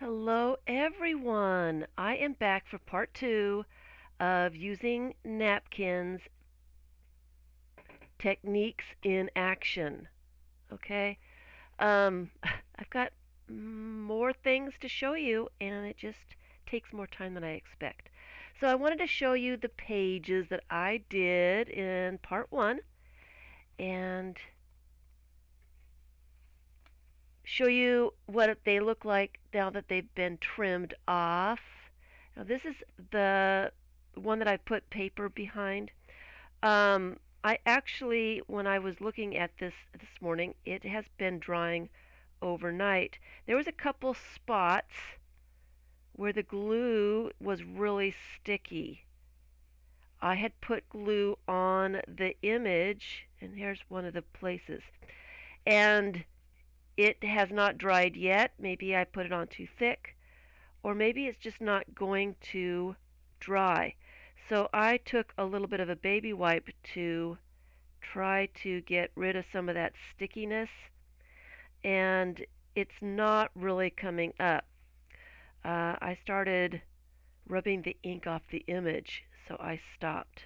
Hello everyone! I am back for part two of using napkins techniques in action. Okay? I've got more things to show you and it just takes more time than I expect. So I wanted to show you the pages that I did in part one and show you what they look like now that they've been trimmed off. Now this is the one that I put paper behind. I actually, when I was looking at this morning, it has been drying overnight. There was a couple spots where the glue was really sticky. I had put glue on the image, and here's one of the places. And it has not dried yet. Maybe I put it on too thick, or maybe it's just not going to dry. So I took a little bit of a baby wipe to try to get rid of some of that stickiness, and it's not really coming up. I started rubbing the ink off the image, so I stopped.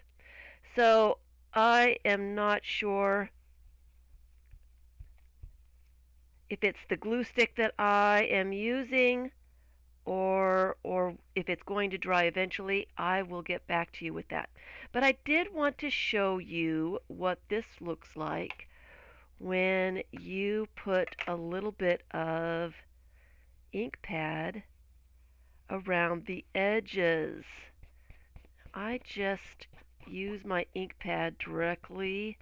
So I am not sure if it's the glue stick that I am using or if it's going to dry eventually. I will get back to you with that. But I did want to show you what this looks like when you put a little bit of ink pad around the edges. I just use my ink pad directly,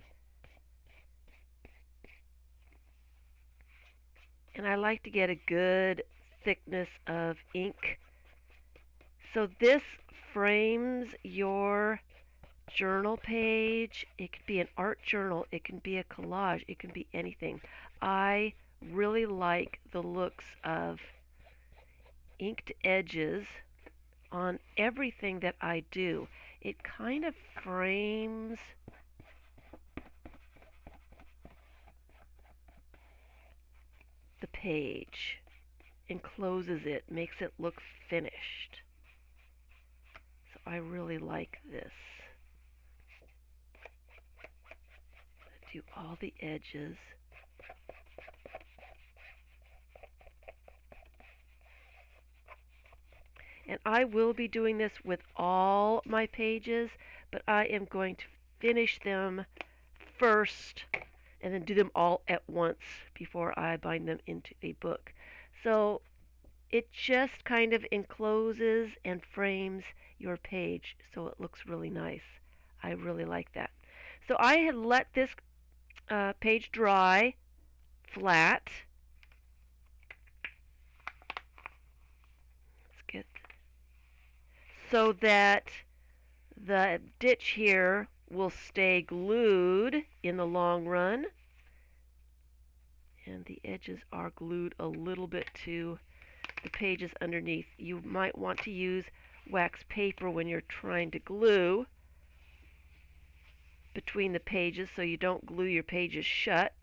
and I like to get a good thickness of ink. So this frames your journal page. It could be an art journal, it can be a collage, it can be anything. I really like the looks of inked edges on everything that I do. It kind of frames the page, encloses it, makes it look finished. So I really like this. Do all the edges. And I will be doing this with all my pages, but I am going to finish them first and then do them all at once before I bind them into a book. So it just kind of encloses and frames your page so it looks really nice. I really like that. So I had let this page dry flat. Let's get so that the ditch here will stay glued in the long run, and the edges are glued a little bit to the pages underneath. You might want to use wax paper when you're trying to glue between the pages so you don't glue your pages shut.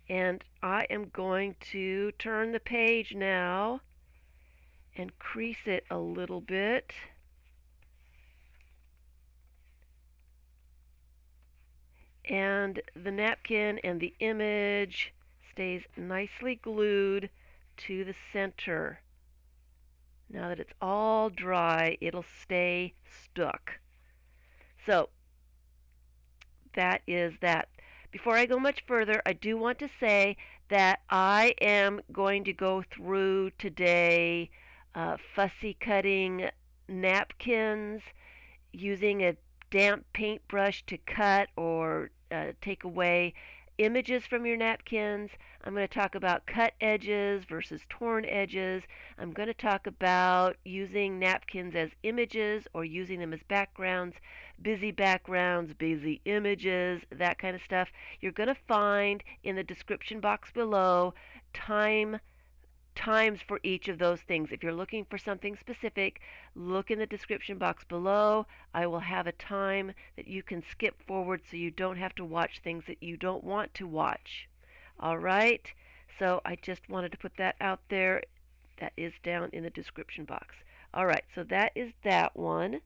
And I am going to turn the page now and crease it a little bit. And the napkin and the image stays nicely glued to the center. Now that it's all dry, it'll stay stuck. So that is that. Before I go much further, I do want to say that I am going to go through today fussy cutting napkins using a damp paintbrush to cut or take away images from your napkins. I'm going to talk about cut edges versus torn edges. I'm going to talk about using napkins as images or using them as backgrounds, busy images, that kind of stuff. You're going to find in the description box below times for each of those things. If you're looking for something specific, look in the description box below. I will have a time that you can skip forward so you don't have to watch things that you don't want to watch. All right? So I just wanted to put that out there. That is down in the description box. All right, so that is that one.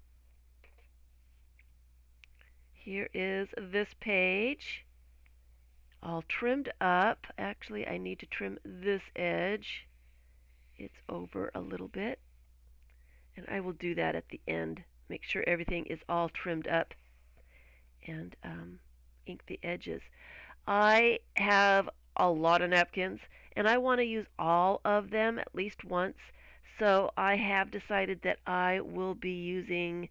Here is this page, all trimmed up. Actually, I need to trim this edge. It's over a little bit, and I will do that at the end. Make sure everything is all trimmed up and ink the edges. I have a lot of napkins, and I want to use all of them at least once. So I have decided that I will be using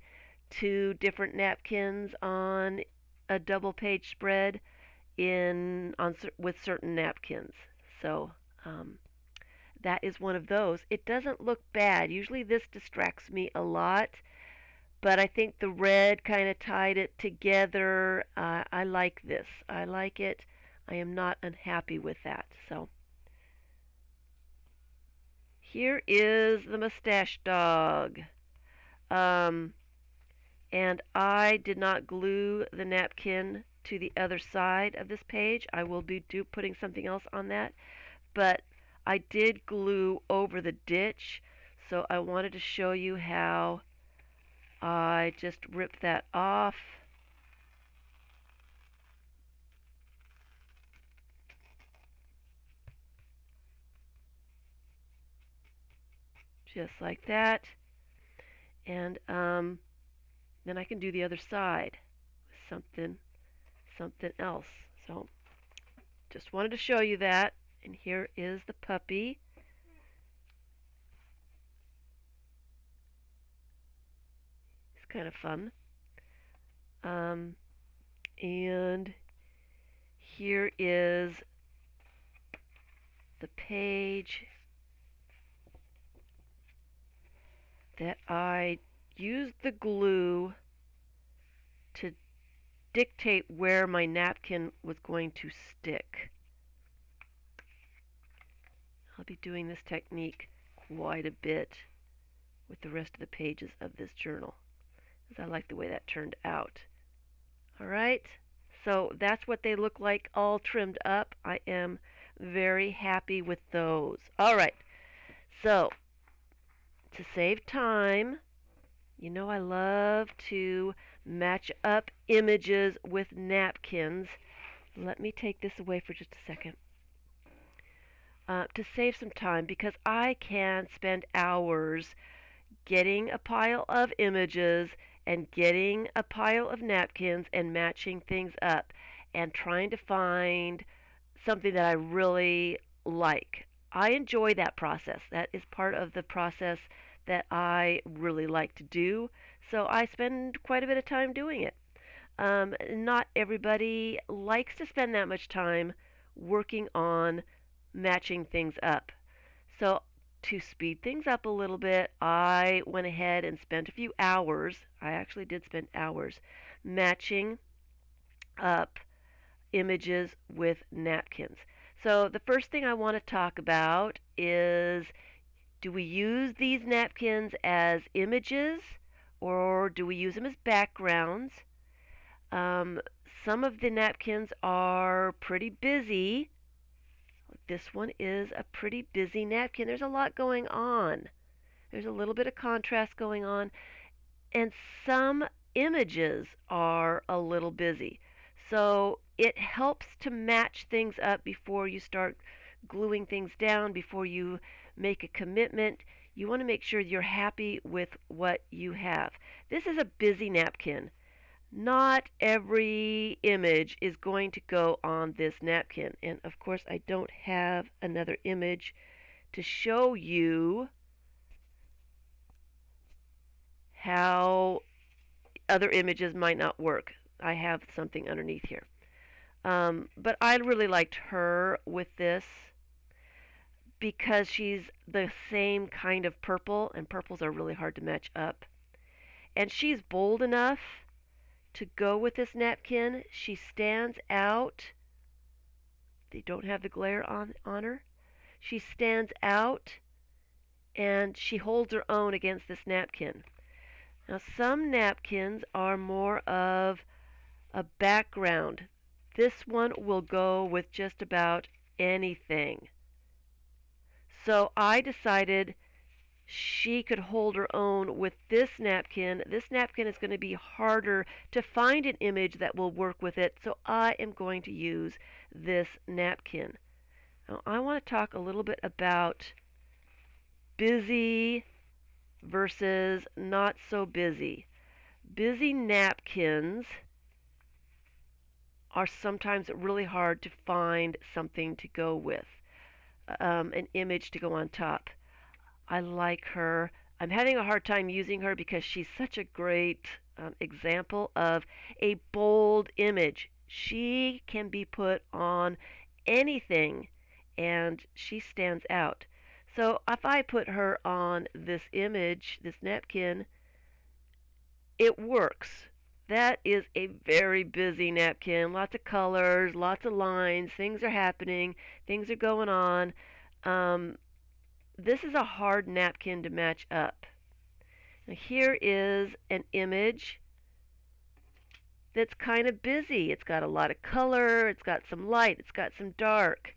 two different napkins on a double page spread with certain napkins. So that is one of those. It doesn't look bad. Usually this distracts me a lot, but I think the red kind of tied it together. I like this. I like it. I am not unhappy with that. So here is the mustache dog. Um, and I did not glue the napkin to the other side of this page. I will be putting something else on that, but I did glue over the ditch, so I wanted to show you how I just ripped that off. Just like that. And then I can do the other side with something else. So just wanted to show you that. And here is the puppy. It's kind of fun. And here is the page that I used the glue to dictate where my napkin was going to stick. I'll be doing this technique quite a bit with the rest of the pages of this journal, because I like the way that turned out. Alright, so that's what they look like all trimmed up. I am very happy with those. Alright, so to save time, you know I love to match up images with napkins. Let me take this away for just a second. To save some time, because I can spend hours getting a pile of images and getting a pile of napkins and matching things up and trying to find something that I really like. I enjoy that process. That is part of the process that I really like to do. So I spend quite a bit of time doing it. Not everybody likes to spend that much time working on matching things up. So to speed things up a little bit, I went ahead and spent a few hours. I actually did spend hours matching up images with napkins. So the first thing I want to talk about is, do we use these napkins as images or do we use them as backgrounds? Um, some of the napkins are pretty busy. This one is a pretty busy napkin. There's a lot going on. There's a little bit of contrast going on. And some images are a little busy. So it helps to match things up before you start gluing things down, before you make a commitment. You want to make sure you're happy with what you have. This is a busy napkin. Not every image is going to go on this napkin. And of course, I don't have another image to show you how other images might not work. I have something underneath here. But I really liked her with this because she's the same kind of purple, and purples are really hard to match up. And she's bold enough to go with this napkin. She stands out. They don't have the glare on her. She stands out and she holds her own against this napkin. Now some napkins are more of a background. This one will go with just about anything. So I decided she could hold her own with this napkin. This napkin is going to be harder to find an image that will work with it, so I am going to use this napkin. Now, I want to talk a little bit about busy versus not so busy. Busy napkins are sometimes really hard to find something to go with, an image to go on top. I like her. I'm having a hard time using her because she's such a great example of a bold image. She can be put on anything and she stands out. So if I put her on this image, this napkin, it works. That is a very busy napkin. Lots of colors, lots of lines, things are happening, things are going on. Um, this is a hard napkin to match up. Now here is an image that's kind of busy. It's got a lot of color, it's got some light, it's got some dark.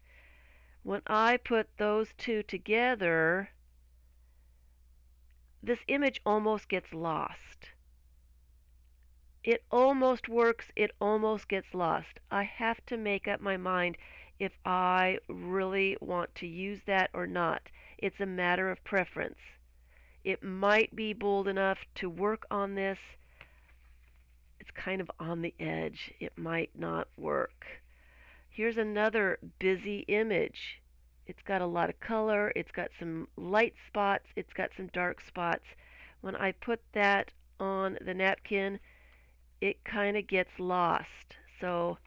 When I put those two together, this image almost gets lost. It almost works, it almost gets lost. I have to make up my mind if I really want to use that or not. It's a matter of preference. It might be bold enough to work on this. It's kind of on the edge. It might not work. Here's another busy image. It's got a lot of color. It's got some light spots. It's got some dark spots. When I put that on the napkin, it kind of gets lost. So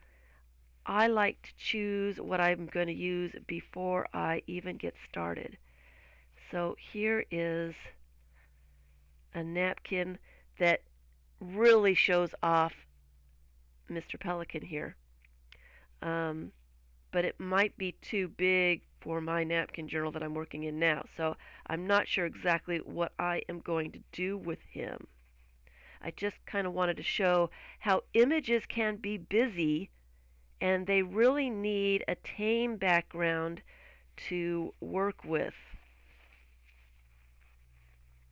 I like to choose what I'm going to use before I even get started. So here is a napkin that really shows off Mr. Pelican here. But it might be too big for my napkin journal that I'm working in now. So I'm not sure exactly what I am going to do with him. I just kind of wanted to show how images can be busy and they really need a tame background to work with.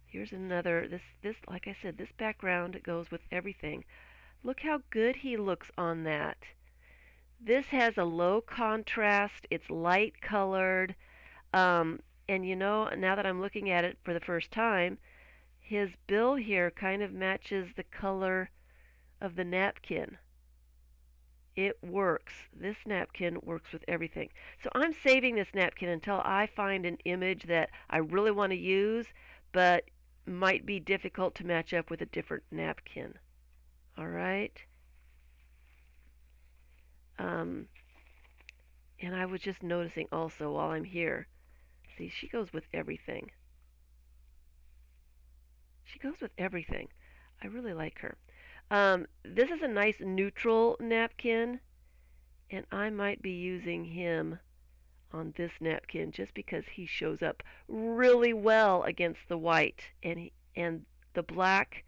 Here's another, this like I said, this background goes with everything. Look how good he looks on that. This has a low contrast, it's light colored, and you know, now that I'm looking at it for the first time, his bill here kind of matches the color of the napkin. It works. This napkin works with everything. So I'm saving this napkin until I find an image that I really want to use, but might be difficult to match up with a different napkin. All right. And I was just noticing also while I'm here. See, she goes with everything. She goes with everything. I really like her. This is a nice neutral napkin, and I might be using him on this napkin just because he shows up really well against the white, and the black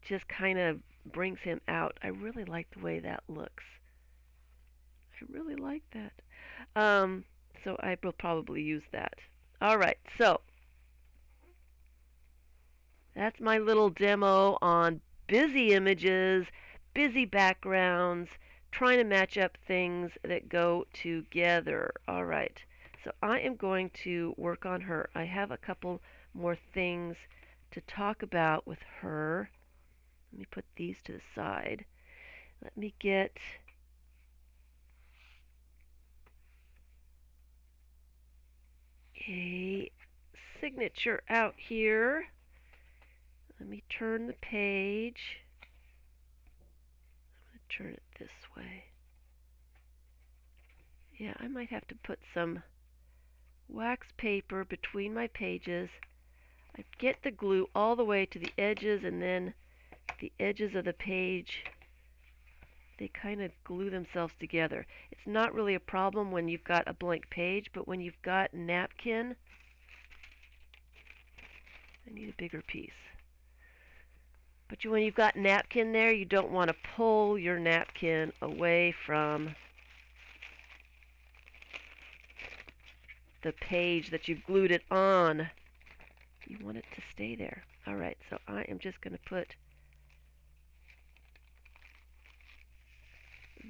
just kind of brings him out. I really like the way that looks. I really like that. So I will probably use that. All right, so that's my little demo on busy images, busy backgrounds, trying to match up things that go together. All right, so I am going to work on her. I have a couple more things to talk about with her. Let me put these to the side. Let me get a signature out here. Let me turn the page. I'm going to turn it this way. Yeah, I might have to put some wax paper between my pages. I get the glue all the way to the edges, and then the edges of the page, they kind of glue themselves together. It's not really a problem when you've got a blank page, but when you've got napkin, I need a bigger piece. But when you've got napkin there, you don't want to pull your napkin away from the page that you've glued it on. You want it to stay there. Alright, so I am just going to put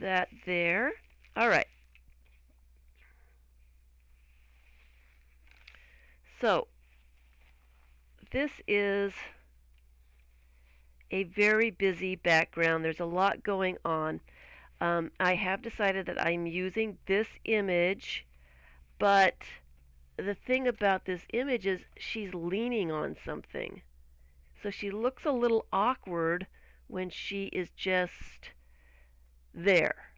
that there. Alright. So, this is a very busy background. There's a lot going on. I have decided that I'm using this image, but the thing about this image is she's leaning on something. So she looks a little awkward when she is just there.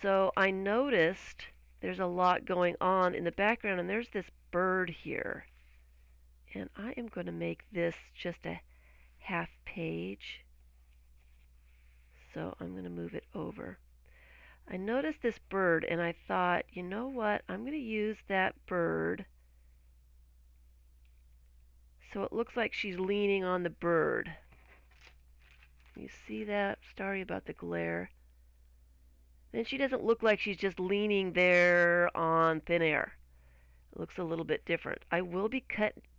So I noticed there's a lot going on in the background, and there's this bird here. And I am going to make this just a half page. So I'm going to move it over. I noticed this bird and I thought, you know what, I'm going to use that bird so it looks like she's leaning on the bird. You see that? Sorry about the glare. Then she doesn't look like she's just leaning there on thin air. It looks a little bit different. I will be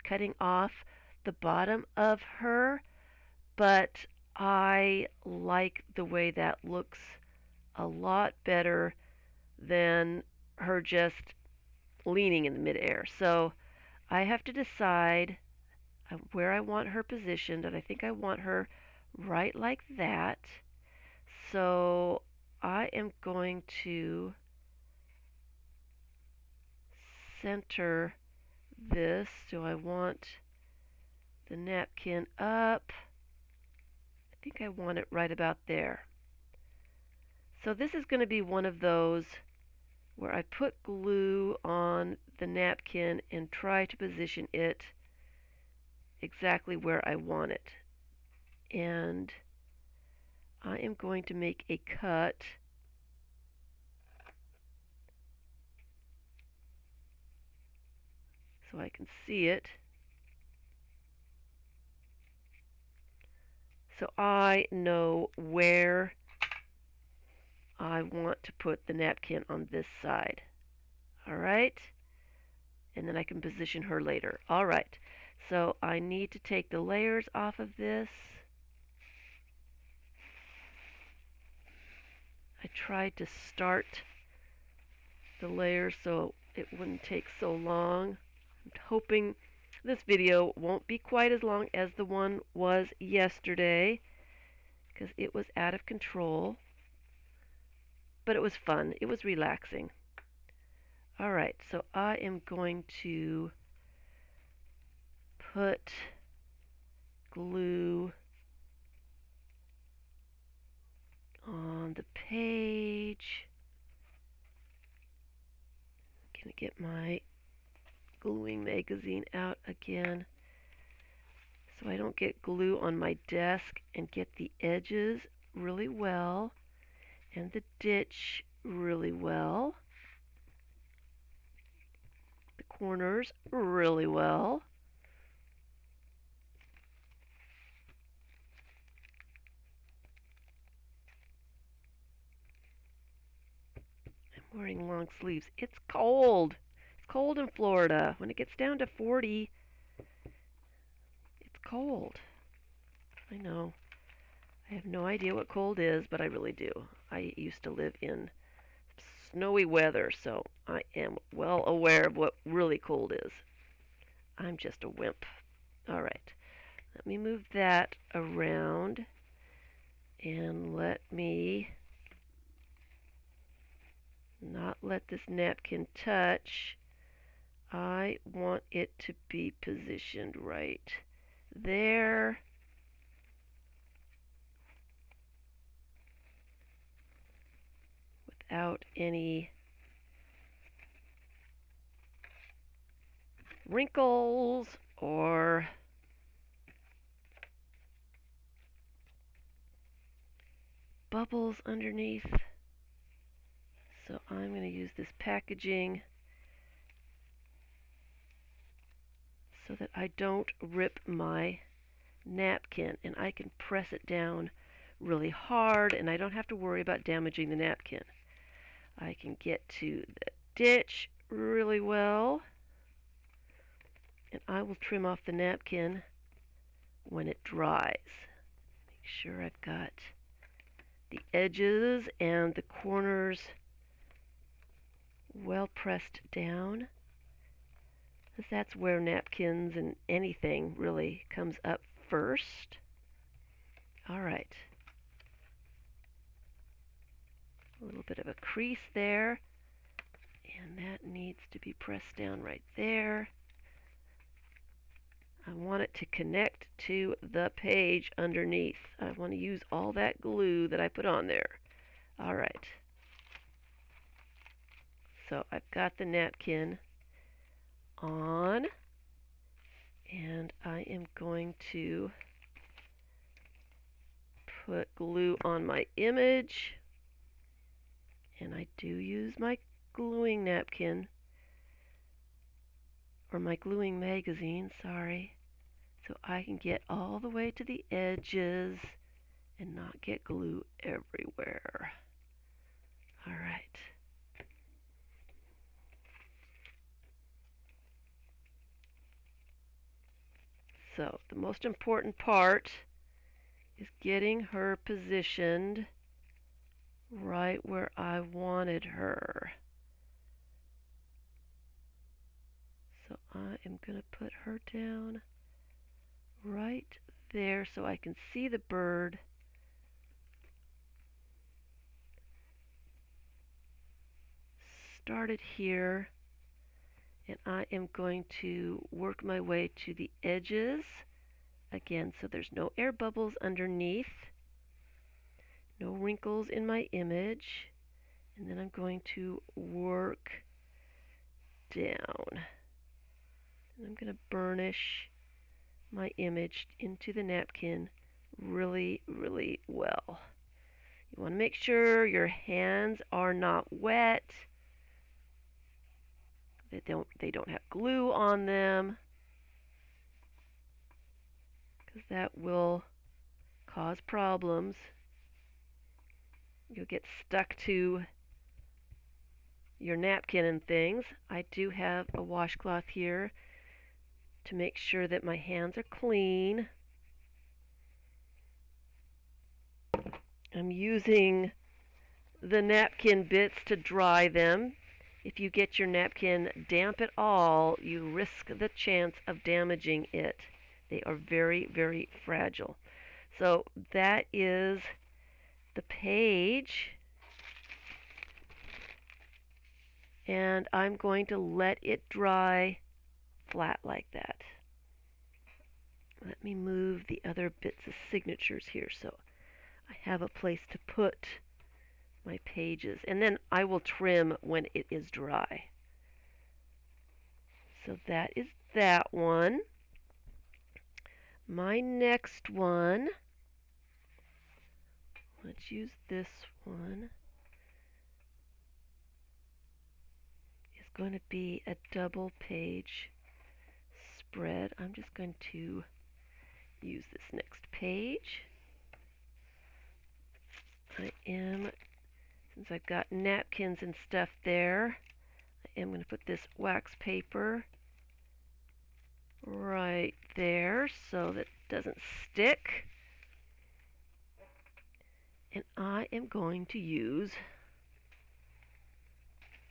cutting off the bottom of her, but I like the way that looks a lot better than her just leaning in the midair. So I have to decide where I want her positioned, and I think I want her right like that. So I am going to center this. So I want the napkin up. I think I want it right about there. So this is going to be one of those where I put glue on the napkin and try to position it exactly where I want it. And I am going to make a cut so I can see it. So I know where I want to put the napkin on this side. Alright? And then I can position her later. Alright. So I need to take the layers off of this. I tried to start the layers so it wouldn't take so long. I'm hoping this video won't be quite as long as the one was yesterday, because it was out of control. But it was fun. It was relaxing. Alright, so I am going to put glue on the page. I'm going to get my gluing magazine out again so I don't get glue on my desk, and get the edges really well and the ditch really well, the corners really well. I'm wearing long sleeves. It's cold. It's cold in Florida. When it gets down to 40, it's cold. I know. I have no idea what cold is, but I really do. I used to live in snowy weather, so I am well aware of what really cold is. I'm just a wimp. Alright, let me move that around, and let me not let this napkin touch. I want it to be positioned right there. Without any wrinkles or bubbles underneath. So I'm going to use this packaging so that I don't rip my napkin, and I can press it down really hard, and I don't have to worry about damaging the napkin. I can get to the ditch really well. And I will trim off the napkin when it dries. Make sure I've got the edges and the corners well pressed down, because that's where napkins and anything really comes up first. All right. A little bit of a crease there, and that needs to be pressed down right there. I want it to connect to the page underneath. I want to use all that glue that I put on there. All right. So I've got the napkin on, and I am going to put glue on my image, and I do use my gluing napkin, or my gluing magazine, sorry, so I can get all the way to the edges and not get glue everywhere. All right. So the most important part is getting her positioned right where I wanted her. So I am going to put her down right there so I can see the bird. Start it here, and I am going to work my way to the edges again, so there's no air bubbles underneath, no wrinkles in my image, and then I'm going to work down, and I'm going to burnish my image into the napkin really, really well. You want to make sure your hands are not wet, that they don't have glue on them, because that will cause problems. You'll get stuck to your napkin and things. I do have a washcloth here to make sure that my hands are clean. I'm using the napkin bits to dry them. If you get your napkin damp at all, you risk the chance of damaging it. They are very, very fragile. So that is the page, and I'm going to let it dry flat like that. Let me move the other bits of signatures here so I have a place to put my pages, and then I will trim when it is dry. So that is that one. My next one, let's use this one, is going to be a double page spread. I'm just going to use this next page. Since I've got napkins and stuff there, I am going to put this wax paper right there so that it doesn't stick. And I am going to use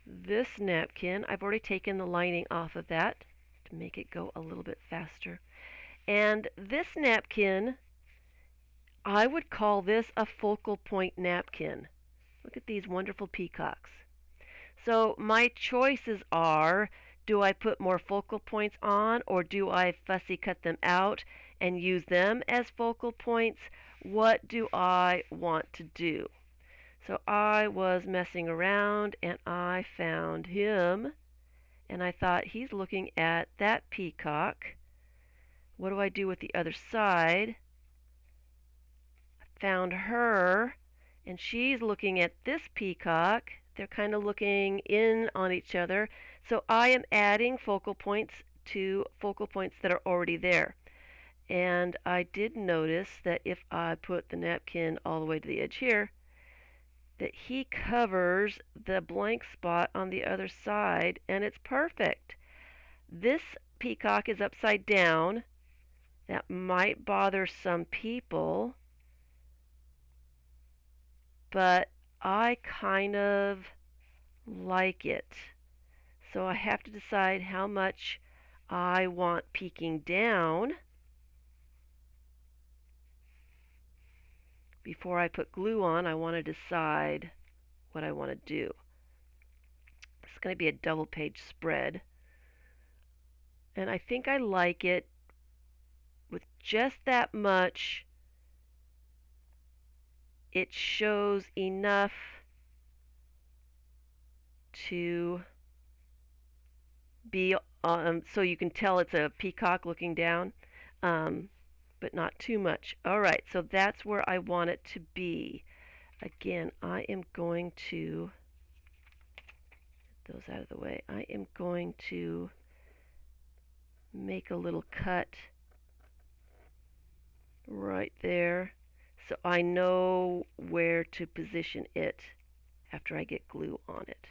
this napkin. I've already taken the lining off of that to make it go a little bit faster. And this napkin, I would call this a focal point napkin. Look at these wonderful peacocks. So my choices are, do I put more focal points on, or do I fussy cut them out and use them as focal points? What do I want to do? So I was messing around and I found him, and I thought, he's looking at that peacock. What do I do with the other side? I found her, and she's looking at this peacock. They're kind of looking in on each other. So I am adding focal points to focal points that are already there. And I did notice that if I put the napkin all the way to the edge here, that he covers the blank spot on the other side, and it's perfect. This peacock is upside down. That might bother some people, but I kind of like it. So I have to decide how much I want peeking down before I put glue on. I want to decide what I want to do. It's going to be a double page spread, and I think I like it with just that much. It shows enough to be so you can tell it's a peacock looking down, but not too much. All right, so that's where I want it to be. Again, I am going to get those out of the way. I am going to make a little cut right there so I know where to position it after I get glue on it.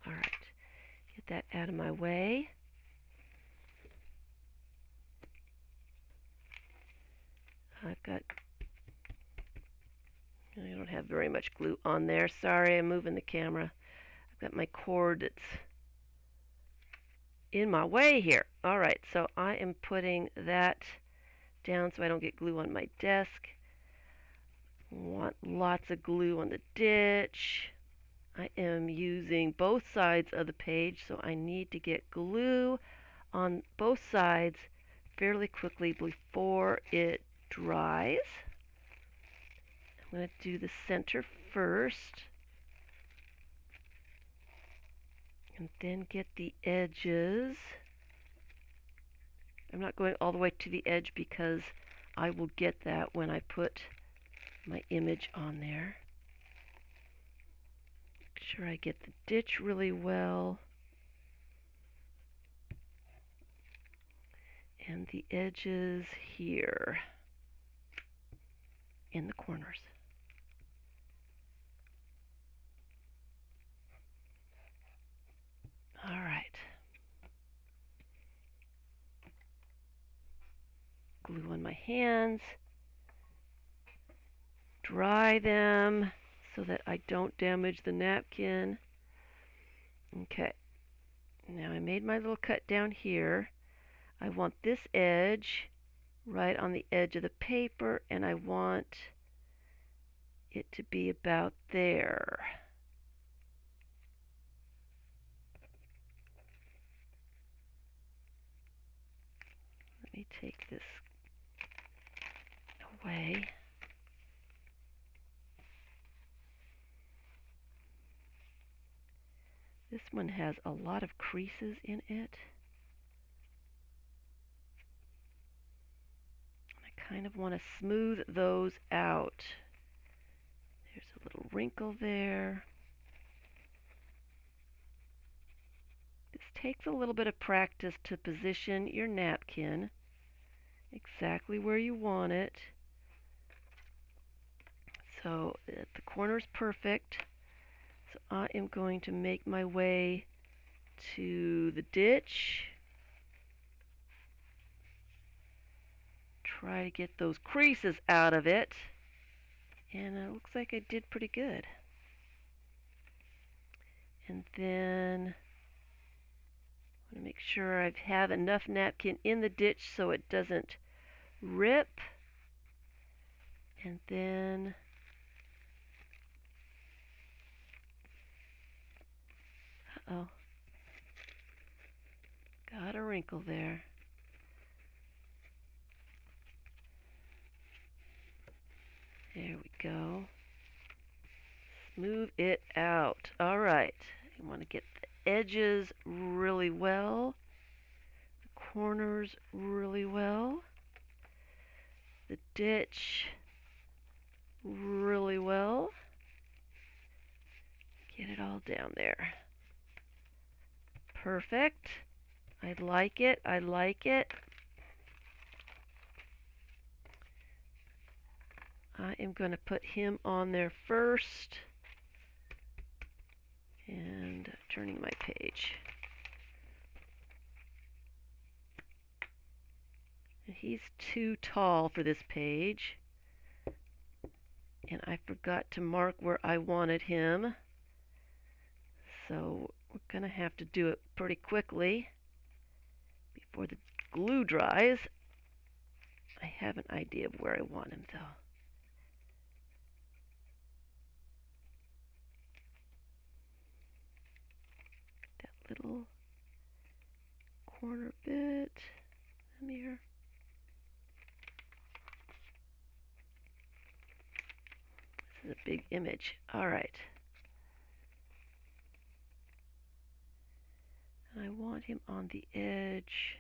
All right, get that out of my way. I don't have very much glue on there. Sorry, I'm moving the camera. I've got my cord that's in my way here. All right, so I am putting that down so I don't get glue on my desk. Want lots of glue on the ditch. I am using both sides of the page, so I need to get glue on both sides fairly quickly before it dries. I'm going to do the center first, and then get the edges. I'm not going all the way to the edge because I will get that when I put my image on there. Make sure I get the ditch really well, and the edges here in the corners. All right. Glue on my hands. Dry them so that I don't damage the napkin. Okay. Now I made my little cut down here. I want this edge right on the edge of the paper, and I want it to be about there. Let me take this away. This one has a lot of creases in it. I kind of want to smooth those out. There's a little wrinkle there. This takes a little bit of practice to position your napkin exactly where you want it. So the corner's perfect. So I am going to make my way to the ditch. Try to get those creases out of it. And it looks like I did pretty good. And then I want to make sure I have enough napkin in the ditch so it doesn't rip. And then uh-oh, got a wrinkle there. There we go. Smooth it out. All right. You want to get the edges really well, the corners really well, the ditch really well. Get it all down there. Perfect. I like it. I like it. I am going to put him on there first. And turning my page. He's too tall for this page. And I forgot to mark where I wanted him. So we're going to have to do it pretty quickly before the glue dries. I have an idea of where I want him though. That little corner bit. Come here. This is a big image. All right. I want him on the edge.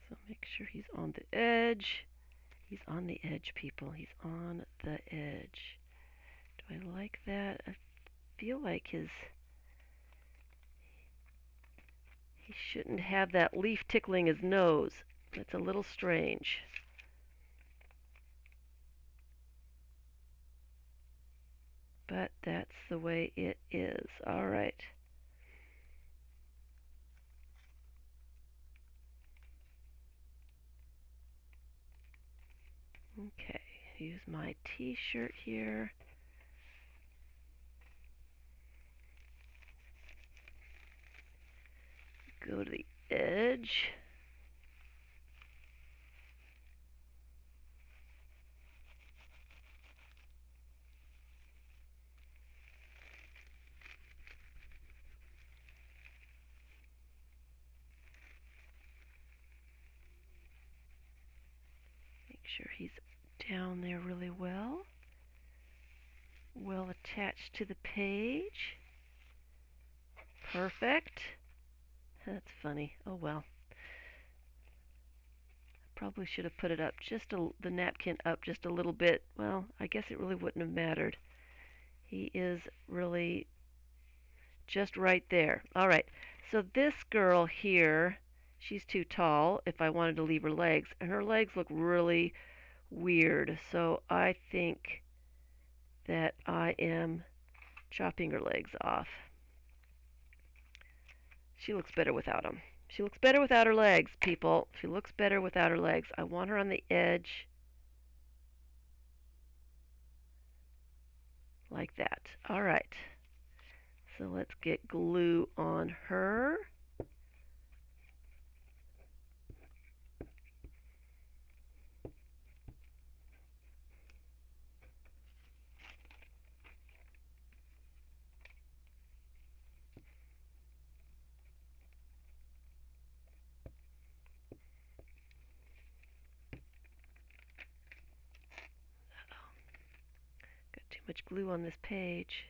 So make sure he's on the edge. He's on the edge, people. He's on the edge. Do I like that? I feel like he shouldn't have that leaf tickling his nose. It's a little strange. But that's the way it is. All right. Okay, use my t-shirt here. Go to the edge. Make sure he's down there really well. Well attached to the page. Perfect. That's funny. Oh well. Probably should have put it up the napkin up just a little bit. Well, I guess it really wouldn't have mattered. He is really just right there. All right. So this girl here, she's too tall if I wanted to leave her legs, and her legs look really weird. So I think that I am chopping her legs off. She looks better without them. She looks better without her legs, people. She looks better without her legs. I want her on the edge. Like that. All right. So let's get glue on her. Got too much glue on this page.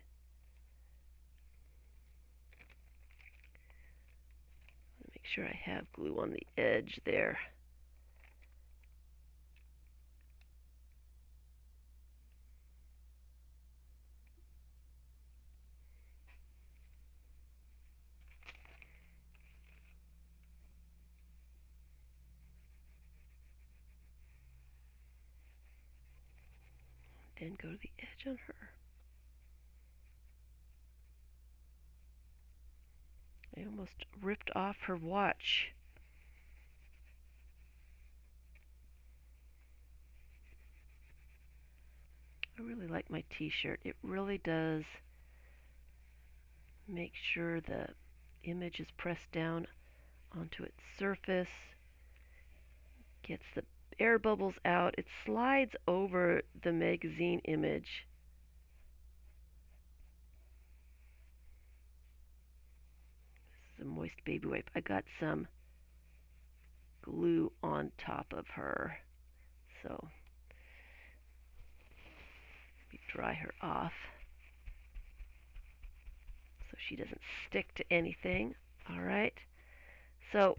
Make sure I have glue on the edge there. Then go to the edge on her. I almost ripped off her watch. I really like my t-shirt. It really does make sure the image is pressed down onto its surface. Gets the air bubbles out. It slides over the magazine image. This is a moist baby wipe. I got some glue on top of her. So let me dry her off so she doesn't stick to anything. All right. So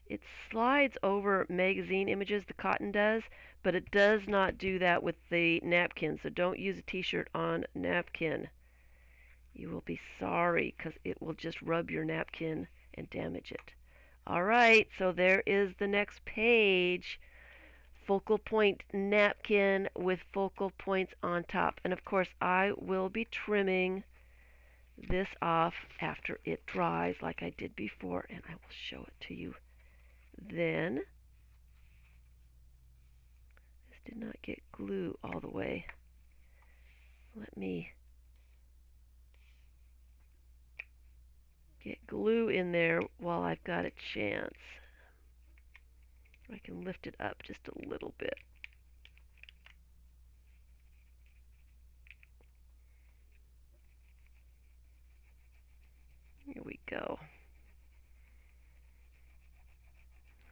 it slides over magazine images, the cotton does, but it does not do that with the napkin. So don't use a t-shirt on napkin. You will be sorry because it will just rub your napkin and damage it. Alright, so there is the next page. Focal point napkin with focal points on top. And of course I will be trimming this off after it dries like I did before, and I will show it to you then. This did not get glue all the way. Let me get glue in there while I've got a chance. I can lift it up just a little bit. Here we go.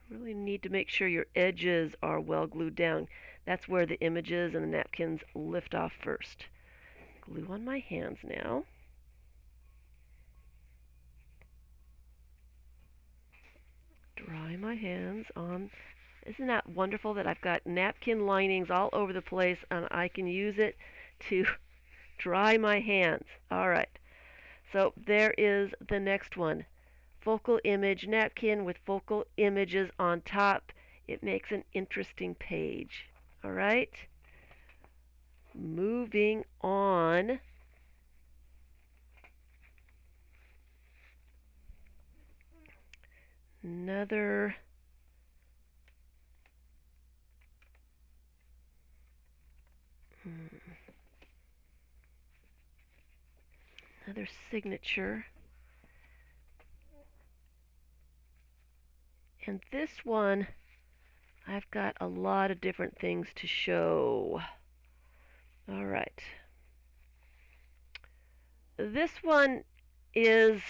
Really need to make sure your edges are well glued down. That's where the images and the napkins lift off first. Glue on my hands now. Dry my hands on. Isn't that wonderful that I've got napkin linings all over the place and I can use it to dry my hands. Alright, so there is the next one. Focal image napkin with focal images on top. It makes an interesting page. Alright, moving on. Another signature. And this one, I've got a lot of different things to show. All right. This one is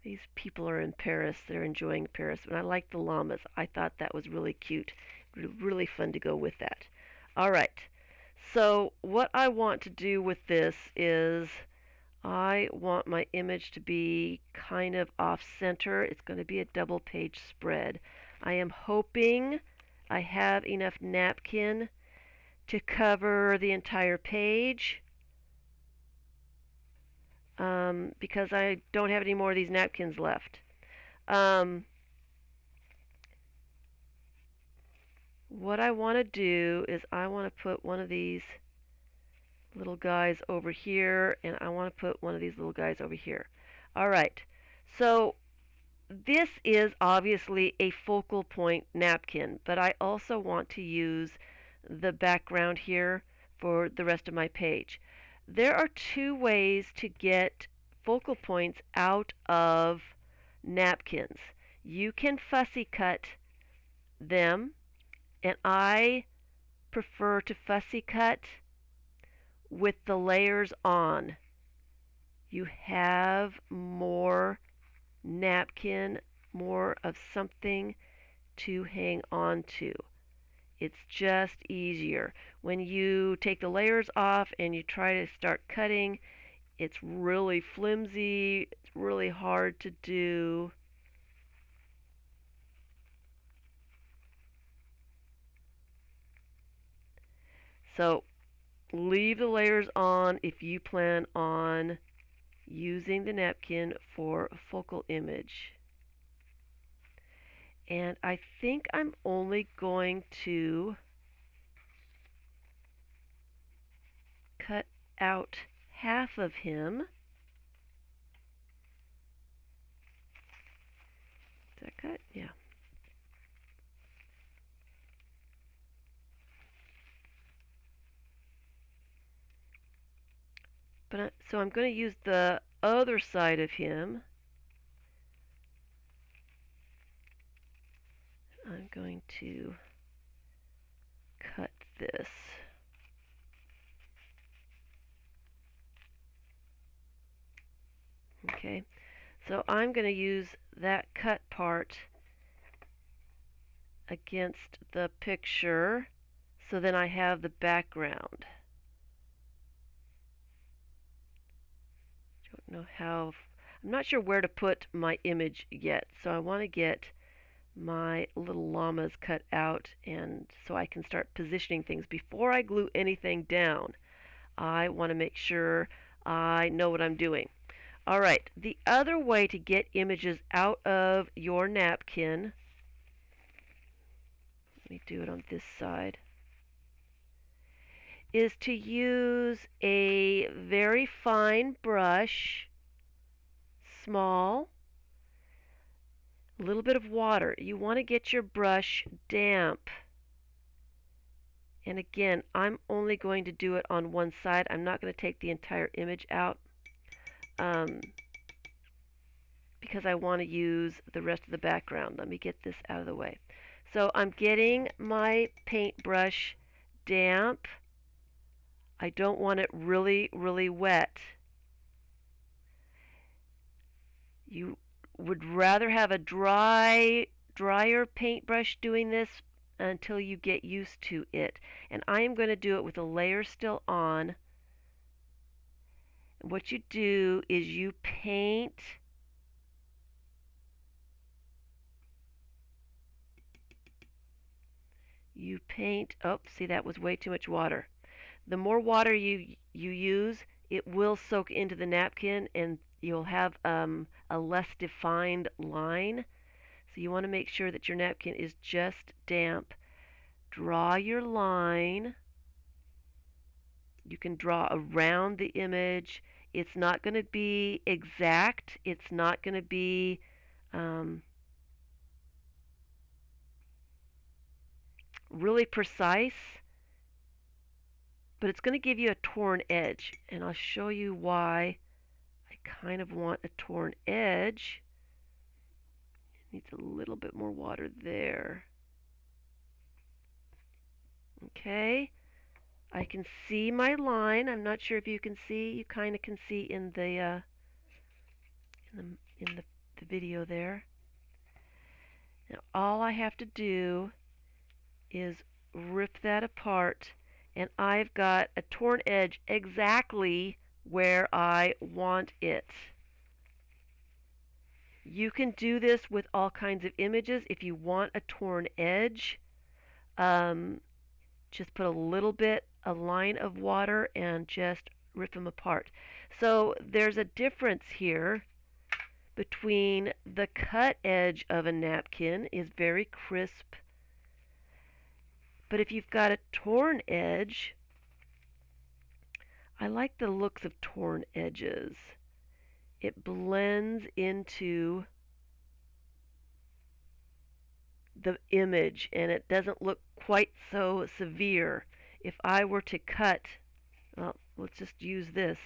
these people are in Paris. They're enjoying Paris. And I like the llamas. I thought that was really cute. Really fun to go with that. All right. So what I want to do with this is I want my image to be kind of off center. It's going to be a double page spread. I am hoping I have enough napkin to cover the entire page because I don't have any more of these napkins left. What I want to do is I want to put one of these little guys over here, and I want to put one of these little guys over here. Alright, so this is obviously a focal point napkin, but I also want to use the background here for the rest of my page. There are two ways to get focal points out of napkins. You can fussy cut them, and I prefer to fussy cut with the layers on. You have more napkin, more of something to hang on to. It's just easier. When you take the layers off and you try to start cutting, it's really flimsy, it's really hard to do. So leave the layers on if you plan on using the napkin for a focal image. And I think I'm only going to cut out half of him. Is that cut? Yeah. But so I'm going to use the other side of him. I'm going to cut this. Okay, so I'm going to use that cut part against the picture, so then I have the background. Don't know how, I'm not sure where to put my image yet, so I want to get my little llamas cut out, and so I can start positioning things. Before I glue anything down, I want to make sure I know what I'm doing. All right, the other way to get images out of your napkin, let me do it on this side, is to use a very fine brush, small, a little bit of water. You want to get your brush damp. And again, I'm only going to do it on one side. I'm not going to take the entire image out um, because I want to use the rest of the background. Let me get this out of the way. So I'm getting my paintbrush damp. I don't want it really, really wet. You would rather have a drier paintbrush doing this until you get used to it. And I am going to do it with the layer still on. And what you do is you paint oh, see, that was way too much water. The more water you use, it will soak into the napkin and you'll have a less defined line. So you want to make sure that your napkin is just damp. Draw your line. You can draw around the image. It's not going to be exact. It's not going to be really precise, but it's going to give you a torn edge. And I'll show you why I kind of want a torn edge. It needs a little bit more water there. Okay, I can see my line. I'm not sure if you can see. You kind of can see in the the video there. Now all I have to do is rip that apart, and I've got a torn edge exactly where I want it. You can do this with all kinds of images. If you want a torn edge, just put a line of water and just rip them apart. So there's a difference here between the cut edge of a napkin is very crisp, but if you've got a torn edge, I like the looks of torn edges. It blends into the image and it doesn't look quite so severe. If I were to cut, well, let's just use this.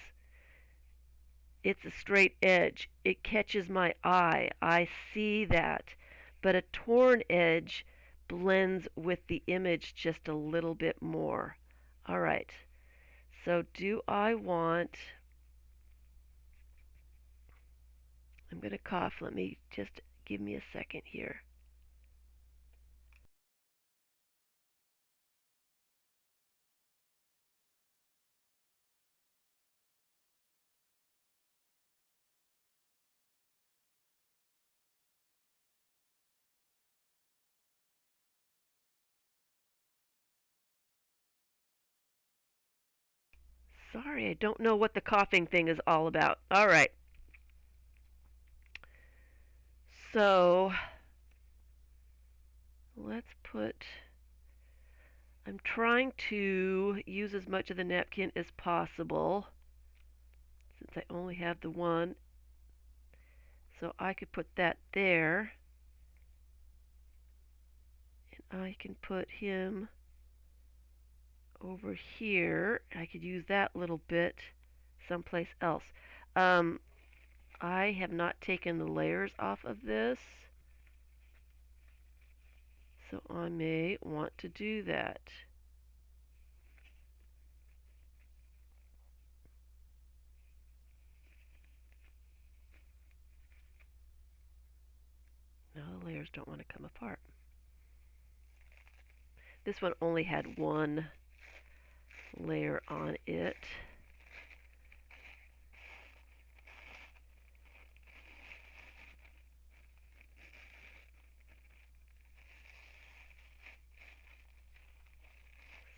It's a straight edge. It catches my eye. I see that. But a torn edge blends with the image just a little bit more. All right. So do I want, I'm going to cough. Let me just give me a second here. Sorry, I don't know what the coughing thing is all about. All right. So let's put, I'm trying to use as much of the napkin as possible since I only have the one. So I could put that there. And I can put him over here. I could use that little bit someplace else. I have not taken the layers off of this, so I may want to do that. Now the layers don't want to come apart. This one only had one layer on it.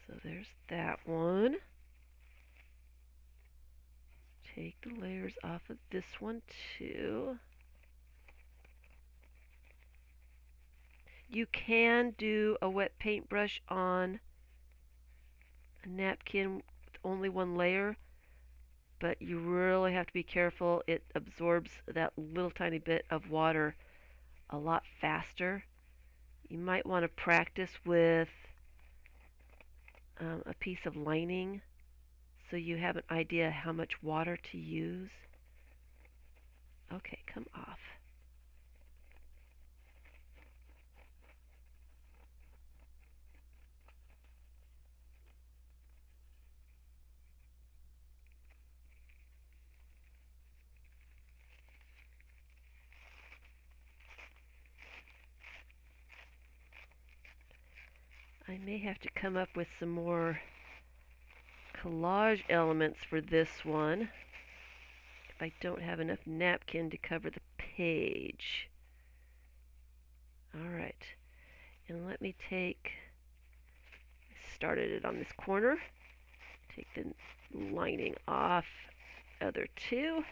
So there's that one. take the layers off of this one too. You can do a wet paintbrush on a napkin with only one layer, but you really have to be careful. It absorbs that little tiny bit of water a lot faster. You might want to practice with a piece of lining so you have an idea how much water to use. Okay, come off. I may have to come up with some more collage elements for this one if I don't have enough napkin to cover the page. Alright, and let me started it on this corner, take the lining off other two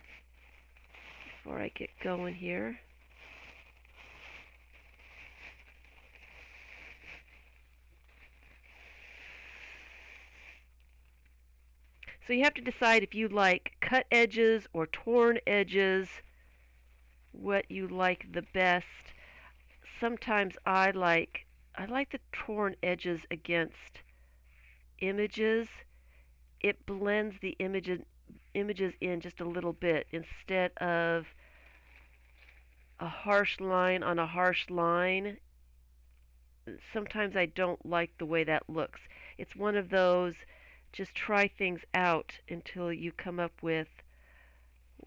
before I get going here. So you have to decide if you like cut edges or torn edges, what you like the best. Sometimes I like the torn edges against images. It blends the images in just a little bit instead of a harsh line on a harsh line. Sometimes I don't like the way that looks. It's one of those just try things out until you come up with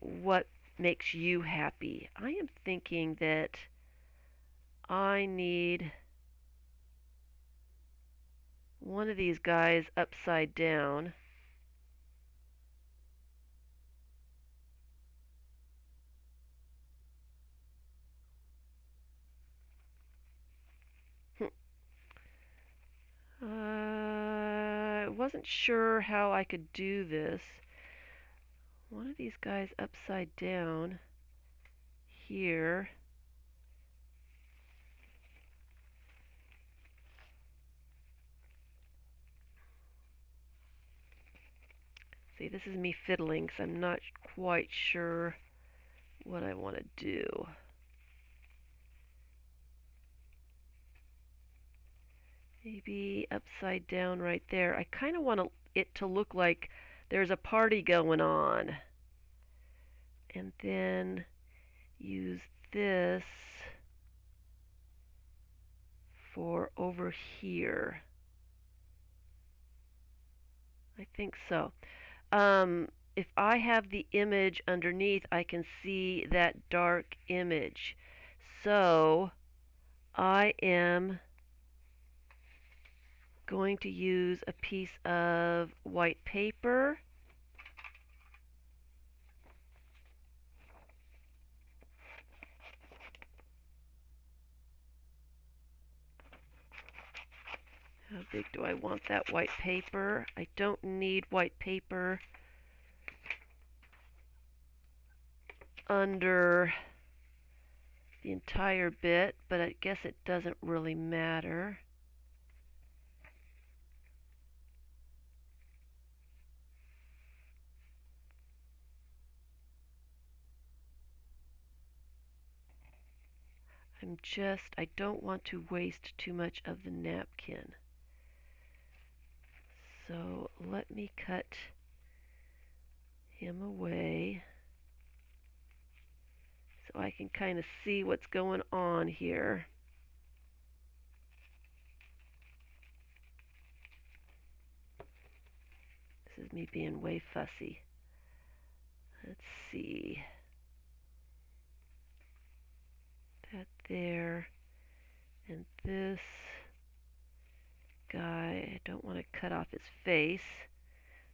what makes you happy. I am thinking that I need one of these guys upside down. I wasn't sure how I could do this. One of these guys upside down here. See, this is me fiddling because I'm not quite sure what I want to do. Maybe upside down right there. I kind of want it to look like there's a party going on. And then use this for over here. I think so. If I have the image underneath, I can see that dark image. So I am going to use a piece of white paper. How big do I want that white paper? I don't need white paper under the entire bit, but I guess it doesn't really matter. I don't want to waste too much of the napkin. So let me cut him away so I can kind of see what's going on here. This is me being way fussy. Let's see. That there. And this guy, I don't want to cut off his face,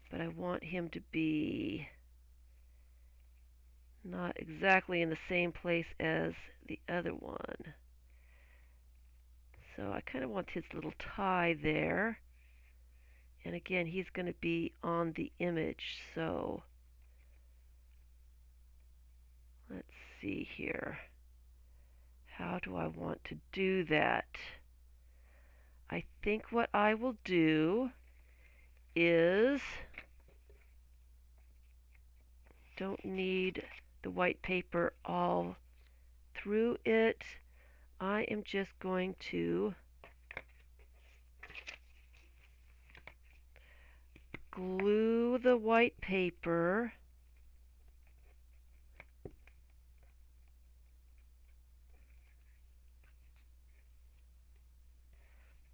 but I want him to be not exactly in the same place as the other one. So I kind of want his little tie there. And again, he's going to be on the image, so Let's see here. How do I want to do that? I think what I will do is, don't need the white paper all through it. I am just going to glue the white paper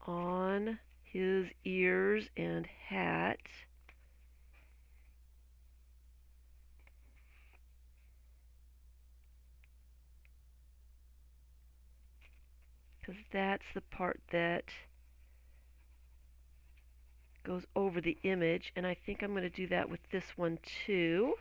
on his ears and hat. Because that's the part that goes over the image, and I think I'm going to do that with this one too.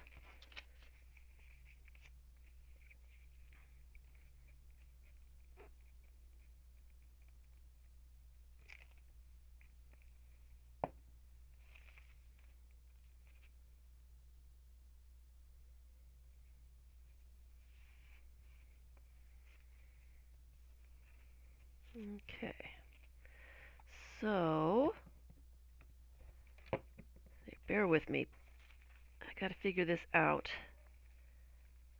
Okay, so bear with me. I got to figure this out.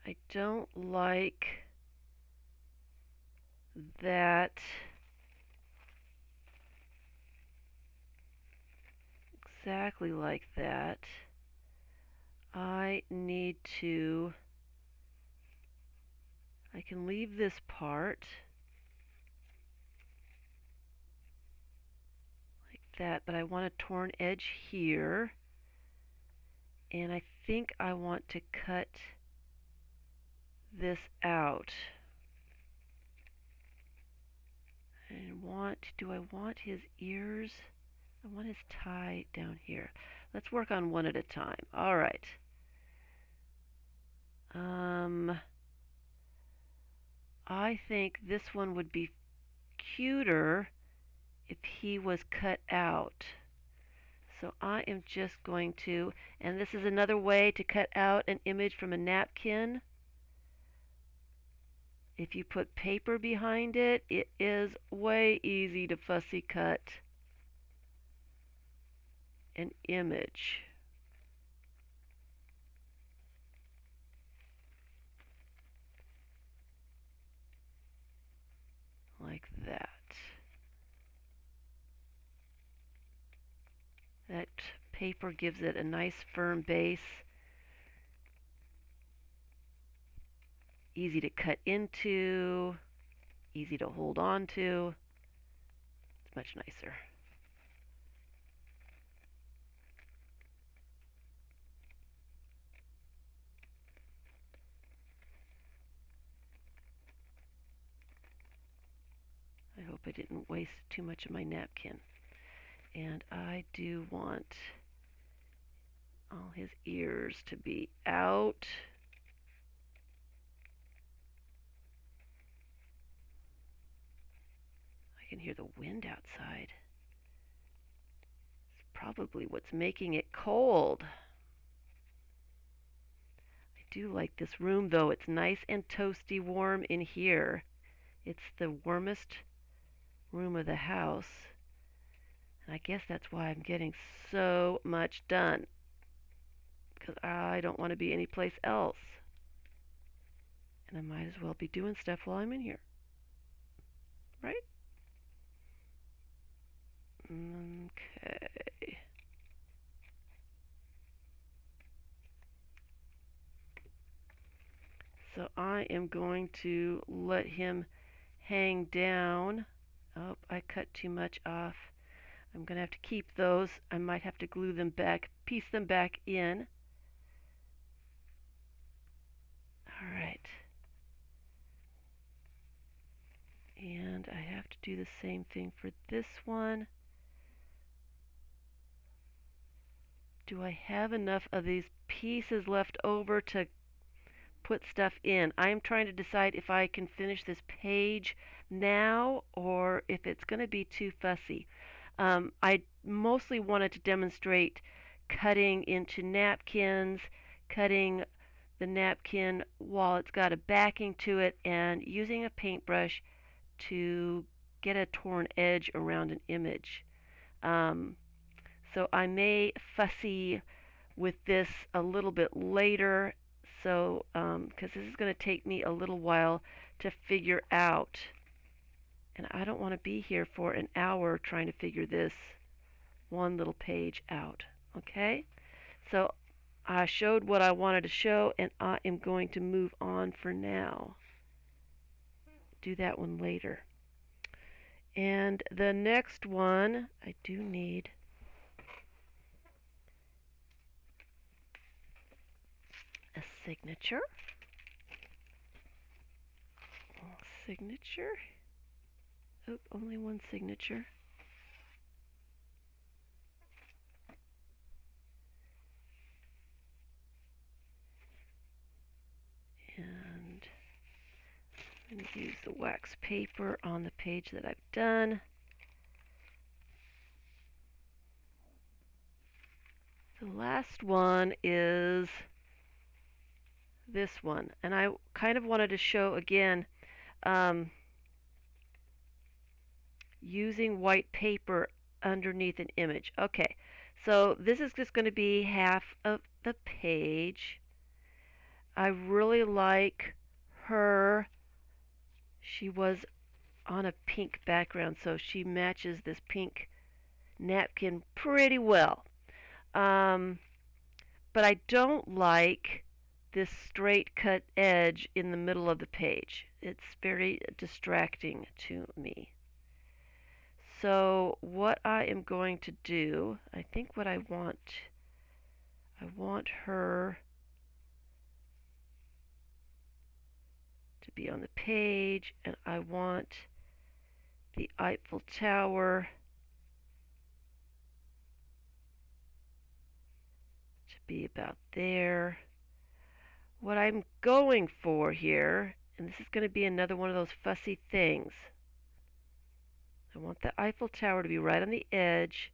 I don't like that exactly like that. I need to, I can leave this part like that, but I want a torn edge here. And I think I want to cut this out. And do I want his ears? I want his tie down here. Let's work on one at a time. All right. I think this one would be cuter if he was cut out. So I am just going to, and this is another way to cut out an image from a napkin. If you put paper behind it, it is way easy to fussy cut an image. Like that. That paper gives it a nice firm base. Easy to cut into, easy to hold on to. It's much nicer. I hope I didn't waste too much of my napkin. And I do want all his ears to be out. I can hear the wind outside. It's probably what's making it cold. I do like this room though. It's nice and toasty warm in here. It's the warmest room of the house. And I guess that's why I'm getting so much done. Because I don't want to be anyplace else. And I might as well be doing stuff while I'm in here. Right? Okay. So I am going to let him hang down. Oh, I cut too much off. I'm going to have to keep those. I might have to glue them back, piece them back in. All right. And I have to do the same thing for this one. Do I have enough of these pieces left over to put stuff in? I'm trying to decide if I can finish this page now or if it's going to be too fussy. I mostly wanted to demonstrate cutting into napkins, cutting the napkin while it's got a backing to it and using a paintbrush to get a torn edge around an image. Um, so I may fussy with this a little bit later, so because this is going to take me a little while to figure out, and I don't want to be here for an hour trying to figure this one little page out. Okay, so I showed what I wanted to show, and I am going to move on for now. Do that one later. And the next one, I do need a signature. Signature. Oh, only one signature. And I'm going to use the wax paper on the page that I've done. The last one is this one, and I kind of wanted to show again using white paper underneath an image. Okay, so this is just going to be half of the page. I really like her. She was on a pink background, so she matches this pink napkin pretty well. But I don't like this straight cut edge in the middle of the page. It's very distracting to me. So what I am going to do, I think what I want her to be on the page, and I want the Eiffel Tower to be about there. What I'm going for here, and this is going to be another one of those fussy things, I want the Eiffel Tower to be right on the edge.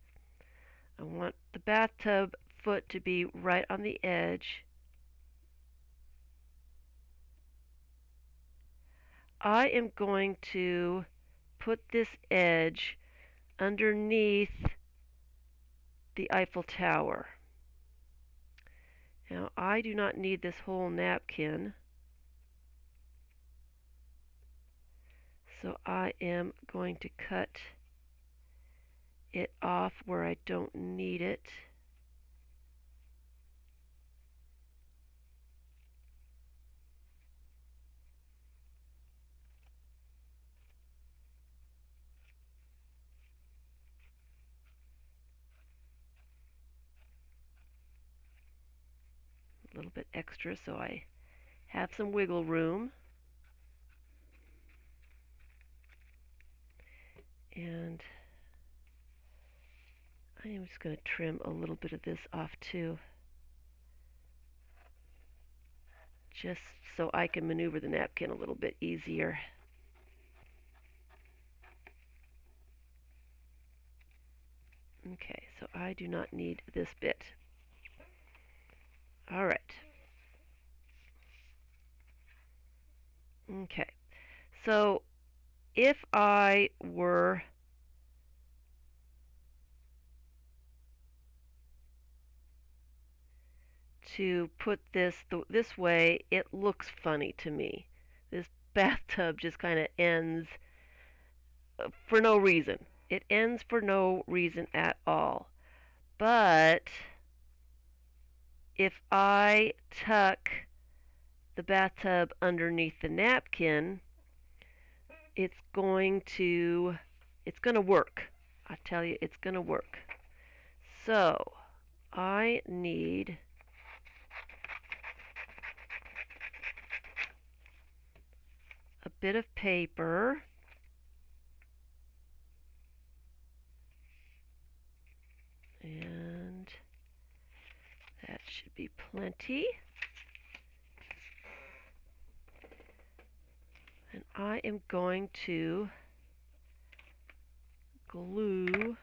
I want the bathtub foot to be right on the edge. I am going to put this edge underneath the Eiffel Tower. Now I do not need this whole napkin, so I am going to cut it off where I don't need it. A little bit extra so I have some wiggle room. And I am just going to trim a little bit of this off too, just so I can maneuver the napkin a little bit easier. Okay, so I do not need this bit. All right. Okay, so if I were to put this this way, it looks funny to me. This bathtub just kind of ends for no reason. It ends for no reason at all. But if I tuck the bathtub underneath the napkin, it's going to work. I tell you, it's going to work. So I need a bit of paper, and that should be plenty. And I am going to glue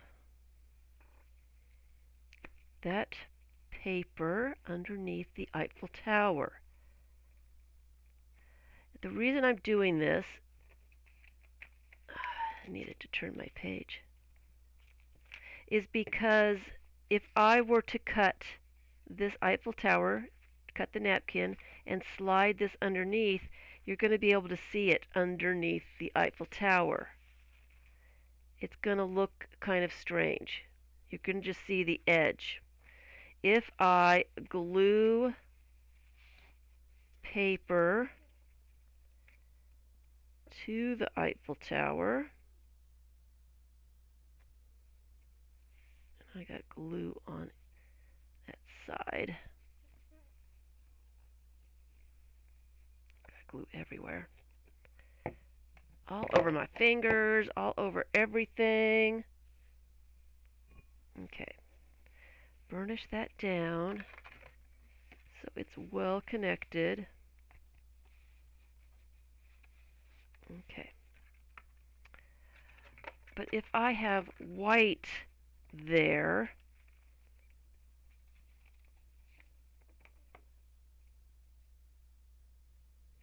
that paper underneath the Eiffel Tower. the reason I'm doing this, I needed to turn my page, is because if I were to cut this Eiffel Tower, cut the napkin, and slide this underneath, you're going to be able to see it underneath the Eiffel Tower. It's going to look kind of strange. You can just see the edge. If I glue paper to the Eiffel Tower, I got glue on that side. Got glue everywhere. All over my fingers, all over everything. Okay. Burnish that down so it's well connected. Okay. But if I have white there,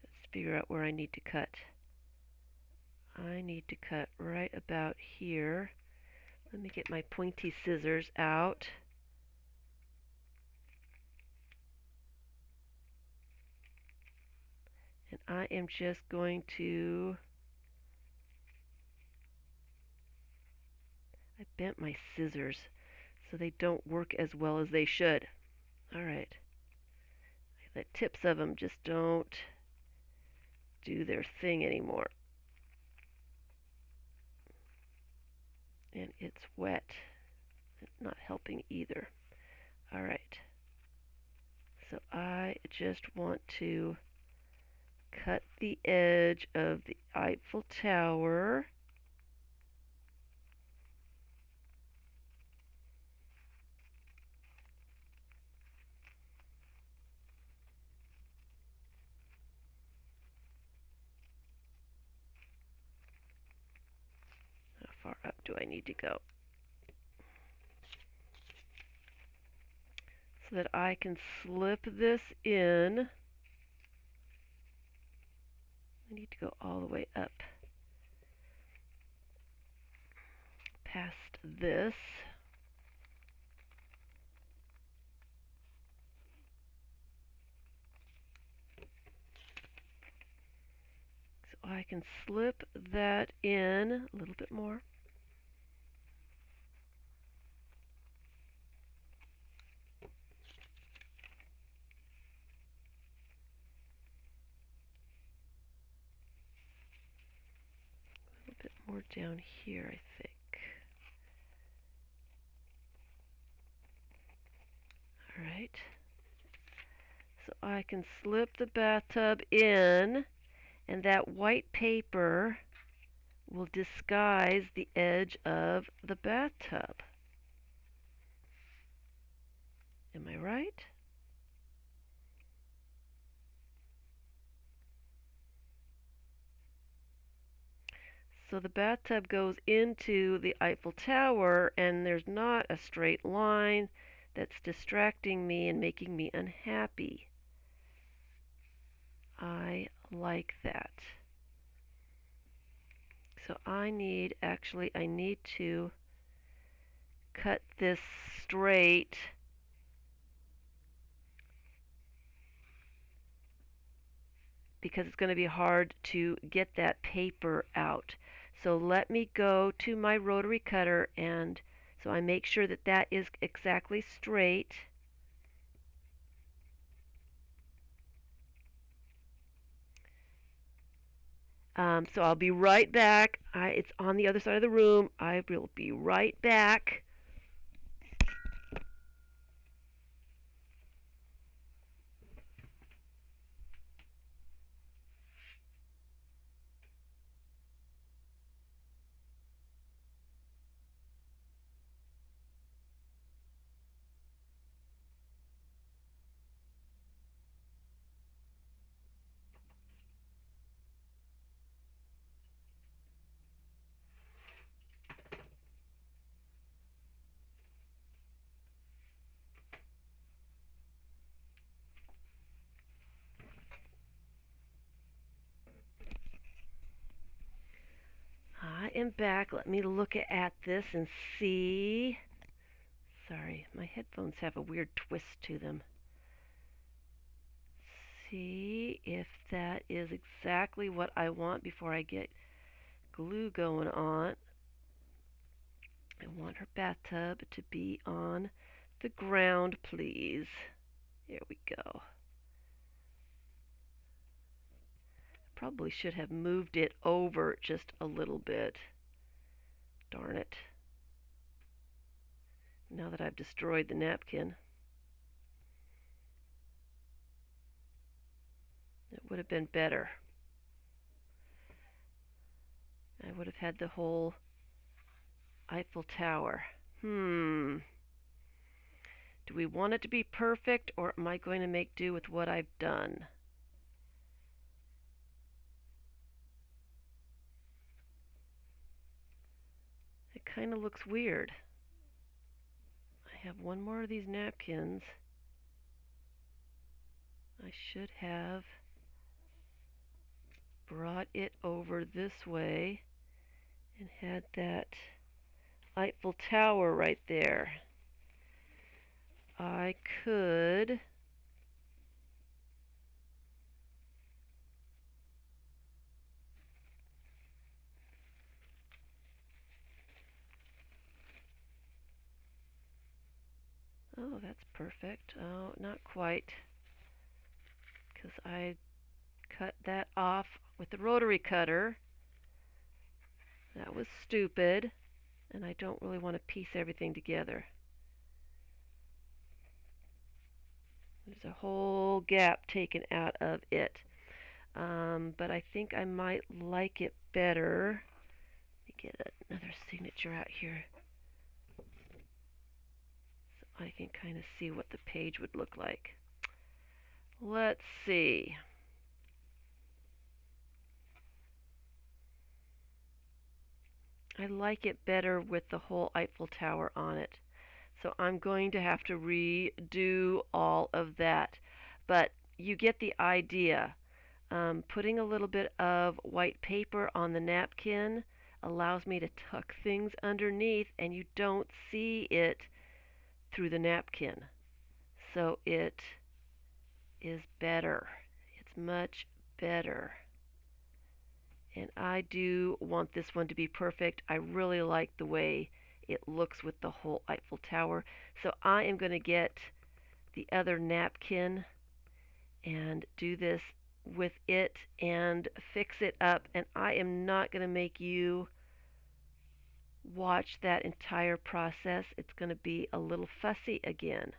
let's figure out where I need to cut. I need to cut right about here. Let me get my pointy scissors out. And I am just going to, I bent my scissors so they don't work as well as they should. Alright. The tips of them just don't do their thing anymore. And it's wet. It's not helping either. Alright. So I just want to cut the edge of the Eiffel Tower. How far up do I need to go? So that I can slip this in. I need to go all the way up past this. So I can slip that in a little bit more. A little bit more down here, I think. Alright. So I can slip the bathtub in, and that white paper will disguise the edge of the bathtub. Am I right? So the bathtub goes into the Eiffel Tower, and there's not a straight line that's distracting me and making me unhappy. I like that. So I need to cut this straight because it's going to be hard to get that paper out. So let me go to my rotary cutter, and so I make sure that that is exactly straight. So I'll be right back. It's on the other side of the room. I will be right back. am back. Let me look at this and see. Sorry, my headphones have a weird twist to them. See if that is exactly what I want before I get glue going on. I want her bathtub to be on the ground, please. There we go. Probably should have moved it over just a little bit. Darn it. Now that I've destroyed the napkin. It would have been better. I would have had the whole Eiffel Tower. Do we want it to be perfect, or am I going to make do with what I've done? It kind of looks weird. I have one more of these napkins. I should have brought it over this way and had that Eiffel Tower right there. I could oh, that's perfect. Oh, not quite, because I cut that off with the rotary cutter. That was stupid, and I don't really want to piece everything together. There's a whole gap taken out of it. But I think I might like it better. Let me get another signature out here so I can kind of see what the page would look like. Let's see. I like it better with the whole Eiffel Tower on it. So I'm going to have to redo all of that. But you get the idea. Putting a little bit of white paper on the napkin allows me to tuck things underneath, and you don't see it through the napkin. So it is better. It's much better. And I do want this one to be perfect. I really like the way it looks with the whole Eiffel Tower. So I am going to get the other napkin and do this with it and fix it up. And I am not going to make you watch that entire process. It's going to be a little fussy again.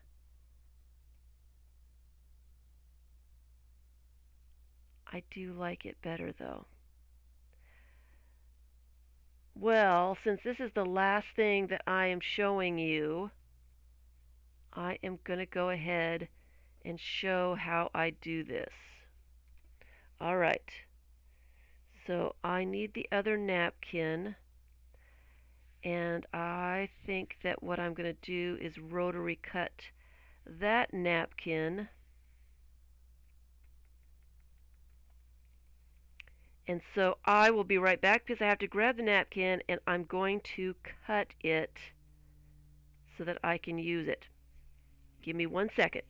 I do like it better though. Well, since this is the last thing that I am showing you, I am going to go ahead and show how I do this. All right. So I need the other napkin, and I think that what I'm going to do is rotary cut that napkin. And so I will be right back because I have to grab the napkin and I'm going to cut it so that I can use it. Give me 1 second.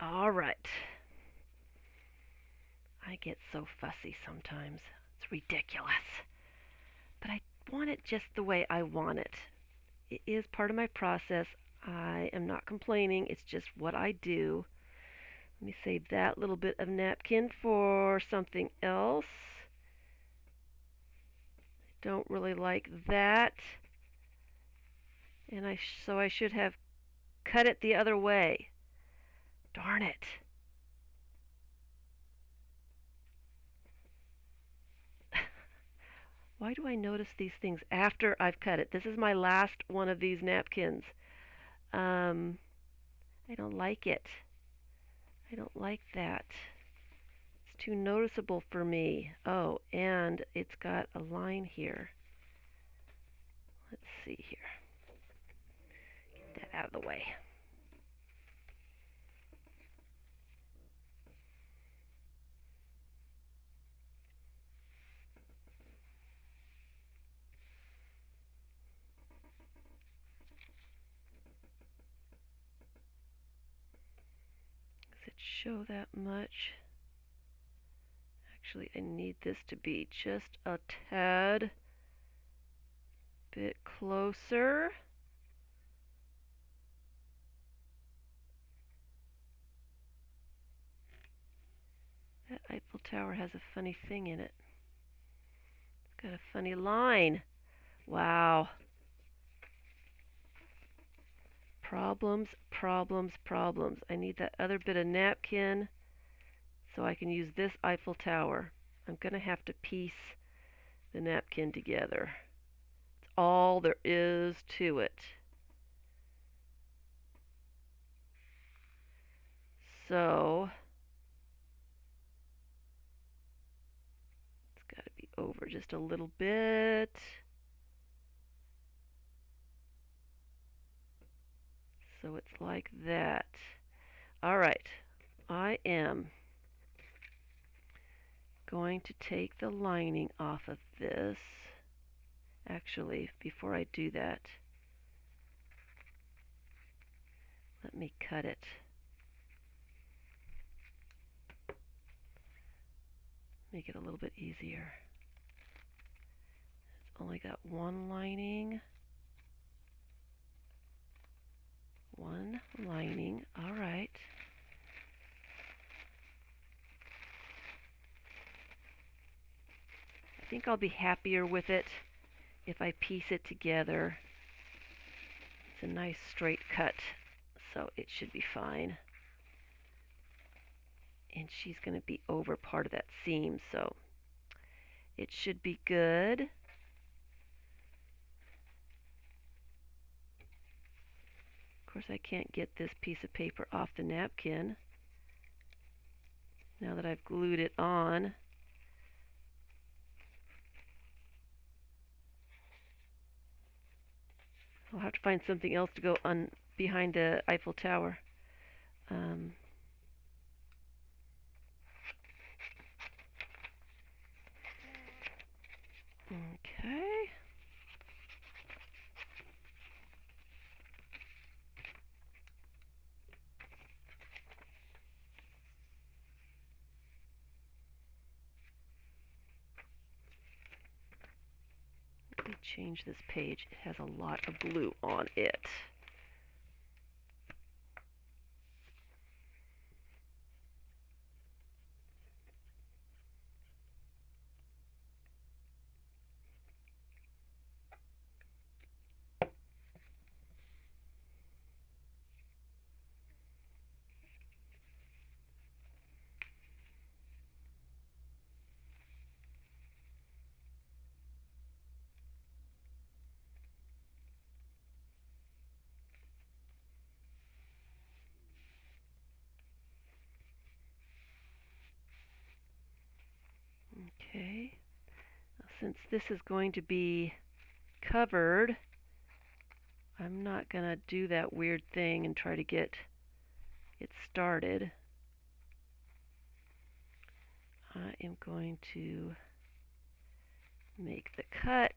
All right. I get so fussy sometimes. It's ridiculous. But I want it just the way I want it. It is part of my process. I am not complaining. It's just what I do. Let me save that little bit of napkin for something else. Don't really like that. And so I should have cut it the other way. Darn it. Why do I notice these things after I've cut it? This is my last one of these napkins. Um, I don't like it. I don't like that. It's too noticeable for me. Oh, and it's got a line here. Let's see here. Get that out of the way. Does it show that much? Actually, I need this to be just a tad bit closer. That Eiffel Tower has a funny thing in it. It's got a funny line. Wow. Problems, problems, problems. I need that other bit of napkin so I can use this Eiffel Tower. I'm going to have to piece the napkin together. It's all there is to it. So, it's got to be over just a little bit. So it's like that. All right, I am going to take the lining off of this. Actually, before I do that, let me cut it. Make it a little bit easier. It's only got one lining. One lining. All right. I think I'll be happier with it if I piece it together. It's a nice straight cut, so it should be fine. And she's going to be over part of that seam, so it should be good. Of course, I can't get this piece of paper off the napkin now that I've glued it on. I'll have to find something else to go on behind the Eiffel Tower. Okay. Let me change this page. It has a lot of glue on it. Okay. Now, since this is going to be covered, I'm not going to do that weird thing and try to get it started. I am going to make the cut.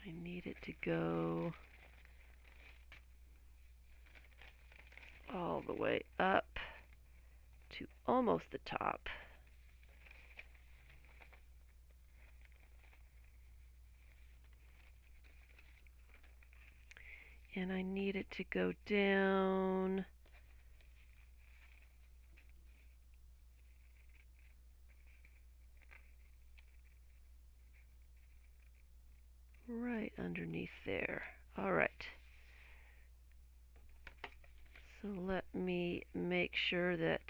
I need it to go all the way up to almost the top. And I need it to go down right underneath there. All right. So let me make sure that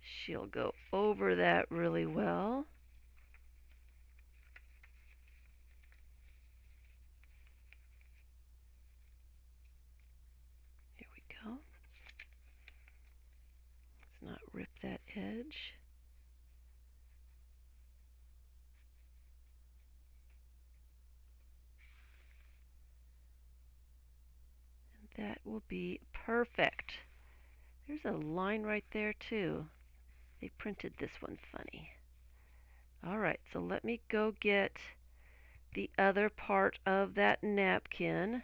she'll go over that really well. Here we go. Let's not rip that edge. And that will be perfect. There's a line right there too. They printed this one funny. Alright, so let me go get the other part of that napkin.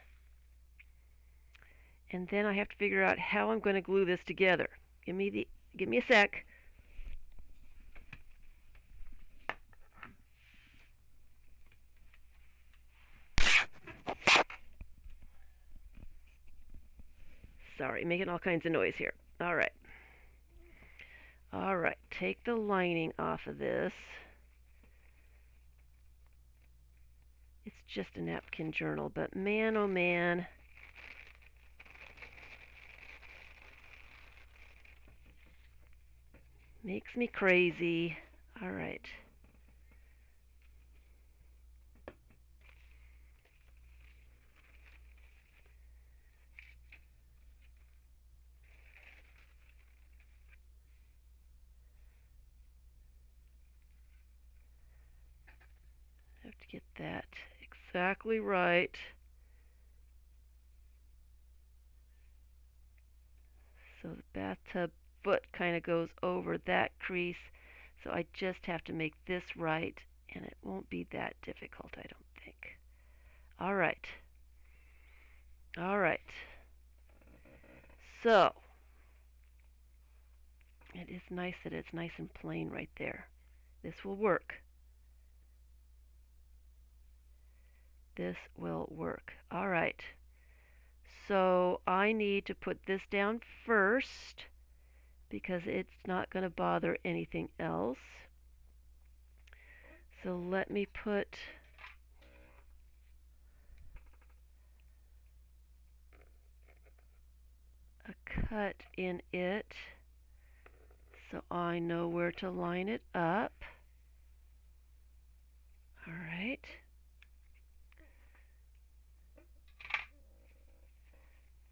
And then I have to figure out how I'm going to glue this together. Give me a sec. Sorry, making all kinds of noise here. Alright. Alright, take the lining off of this. It's just a napkin journal, but man oh man. Makes me crazy. Alright. Have to get that exactly right. So the bathtub foot kind of goes over that crease. So I just have to make this right, and it won't be that difficult, I don't think. All right. All right. So it is nice that it's nice and plain right there. This will work. This will work. All right. So I need to put this down first because it's not going to bother anything else. So let me put a cut in it so I know where to line it up. All right.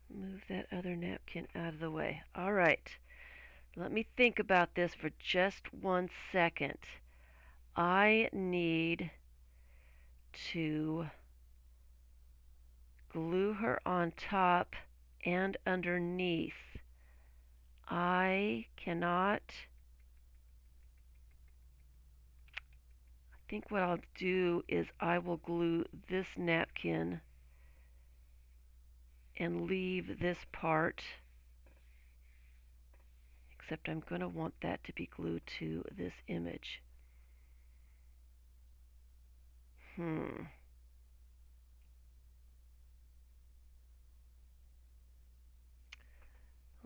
Move that other napkin out of the way. All right. Let me think about this for just 1 second. I need to glue her on top and underneath. I think what I'll do is I will glue this napkin and leave this part, except I'm going to want that to be glued to this image.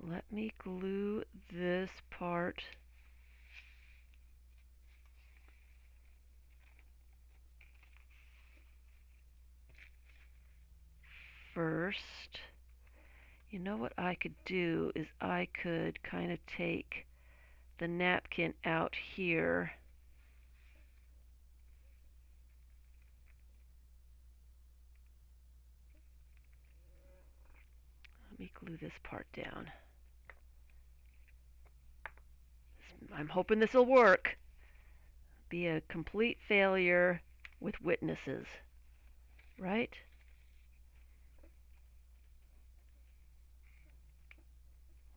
Let me glue this part first. You know what I could do is I could kind of take the napkin out here let me glue this part down. I'm hoping this will work. Be a complete failure with witnesses, right?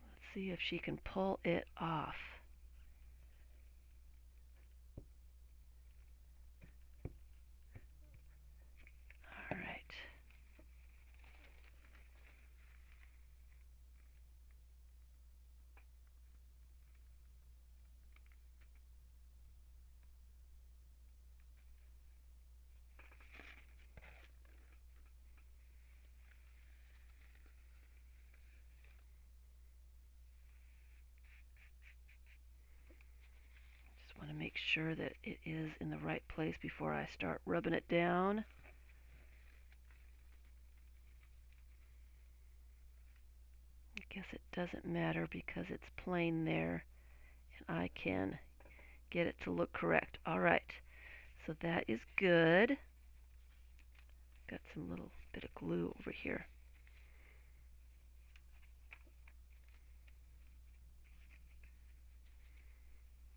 Let's see if she can pull it off. All right. Just want to make sure that it is in the right place before I start rubbing it down. guess it doesn't matter because it's plain there and I can get it to look correct. Alright, so that is good. Got some little bit of glue over here.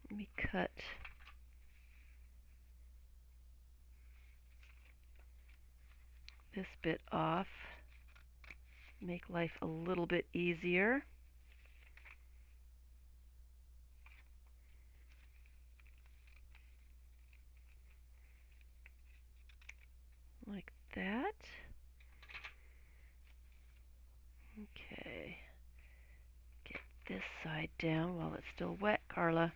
Let me cut this bit off. Make life a little bit easier. Like that. Okay. Get this side down while it's still wet, Carla.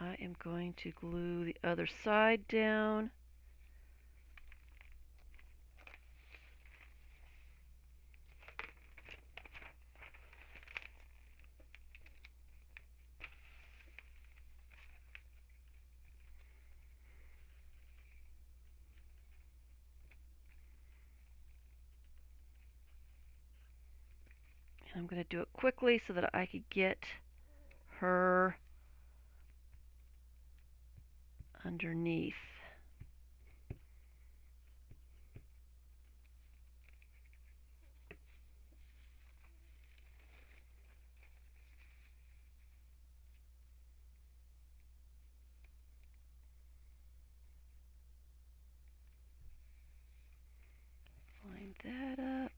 I am going to glue the other side down. And I'm going to do it quickly so that I could get her underneath. Line that up.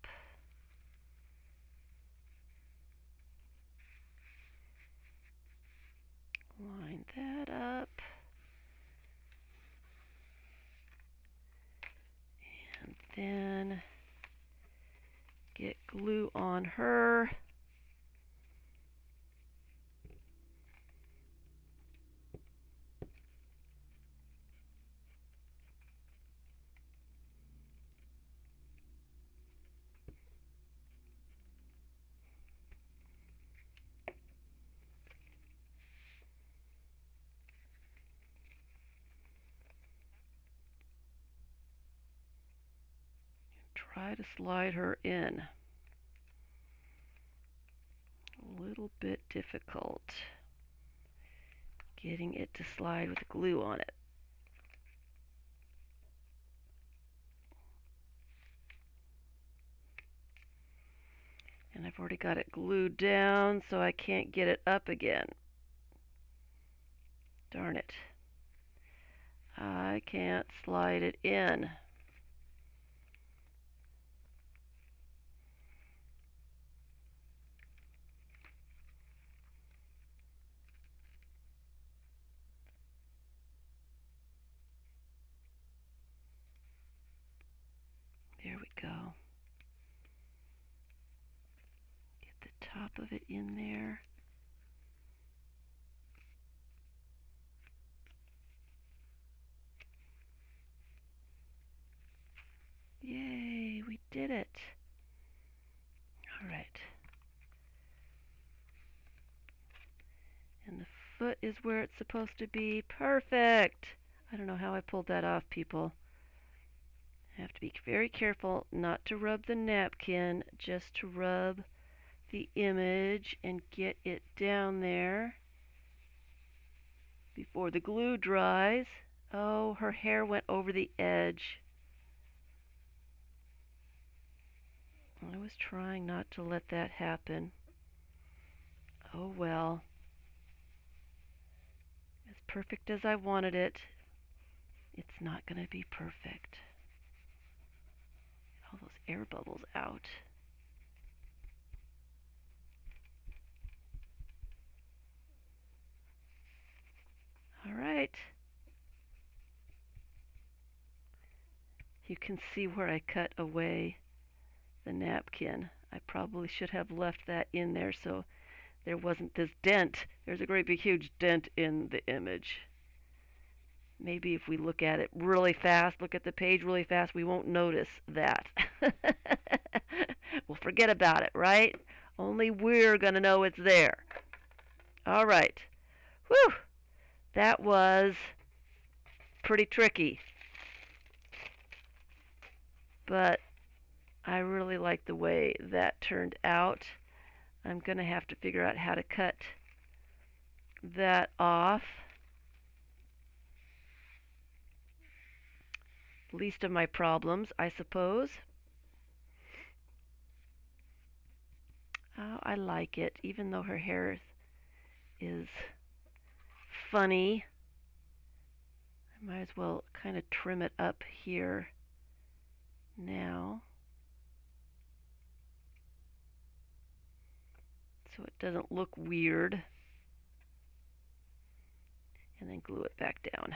Line that up. And then get glue on her. Try to slide her in. A little bit difficult getting it to slide with glue on it. And I've already got it glued down, so I can't get it up again. Darn it. I can't slide it in. There we go. Get the top of it in there. Yay, we did it. All right. And the foot is where it's supposed to be. Perfect. I don't know how I pulled that off, people. I have to be very careful not to rub the napkin, just to rub the image and get it down there before the glue dries. Oh, her hair went over the edge. I was trying not to let that happen. Oh well. As perfect as I wanted it, it's not going to be perfect. All those air bubbles out. All right. You can see where I cut away the napkin. I probably should have left that in there so there wasn't this dent. There's a great big huge dent in the image. Maybe if we look at it really fast, look at the page really fast, we won't notice that. We'll forget about it, right? Only we're going to know it's there. All right. Whew. That was pretty tricky. But I really like the way that turned out. I'm going to have to figure out how to cut that off. Least of my problems, I suppose. Oh, I like it, even though her hair is funny. I might as well kind of trim it up here now, so it doesn't look weird, and then glue it back down.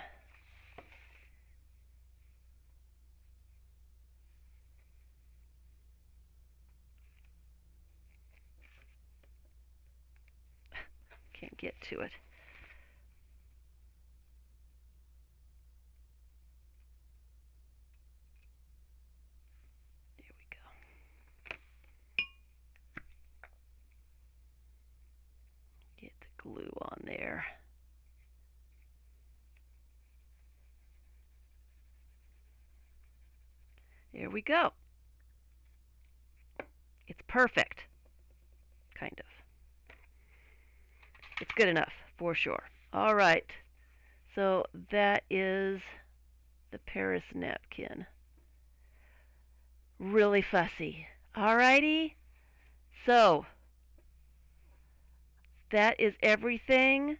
Can't get to it. There we go. Get the glue on there. There we go. It's perfect. Kind of. It's good enough, for sure. All right. So that is the Paris napkin. Really fussy. Alrighty. So that is everything.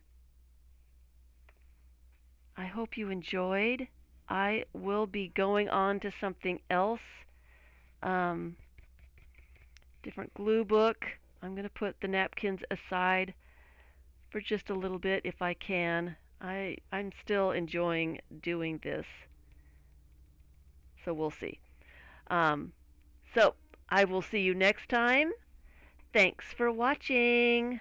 I hope you enjoyed. I will be going on to something else. Different glue book. I'm going to put the napkins aside for just a little bit if I can. I'm still enjoying doing this. So we'll see. So I will see you next time. Thanks for watching.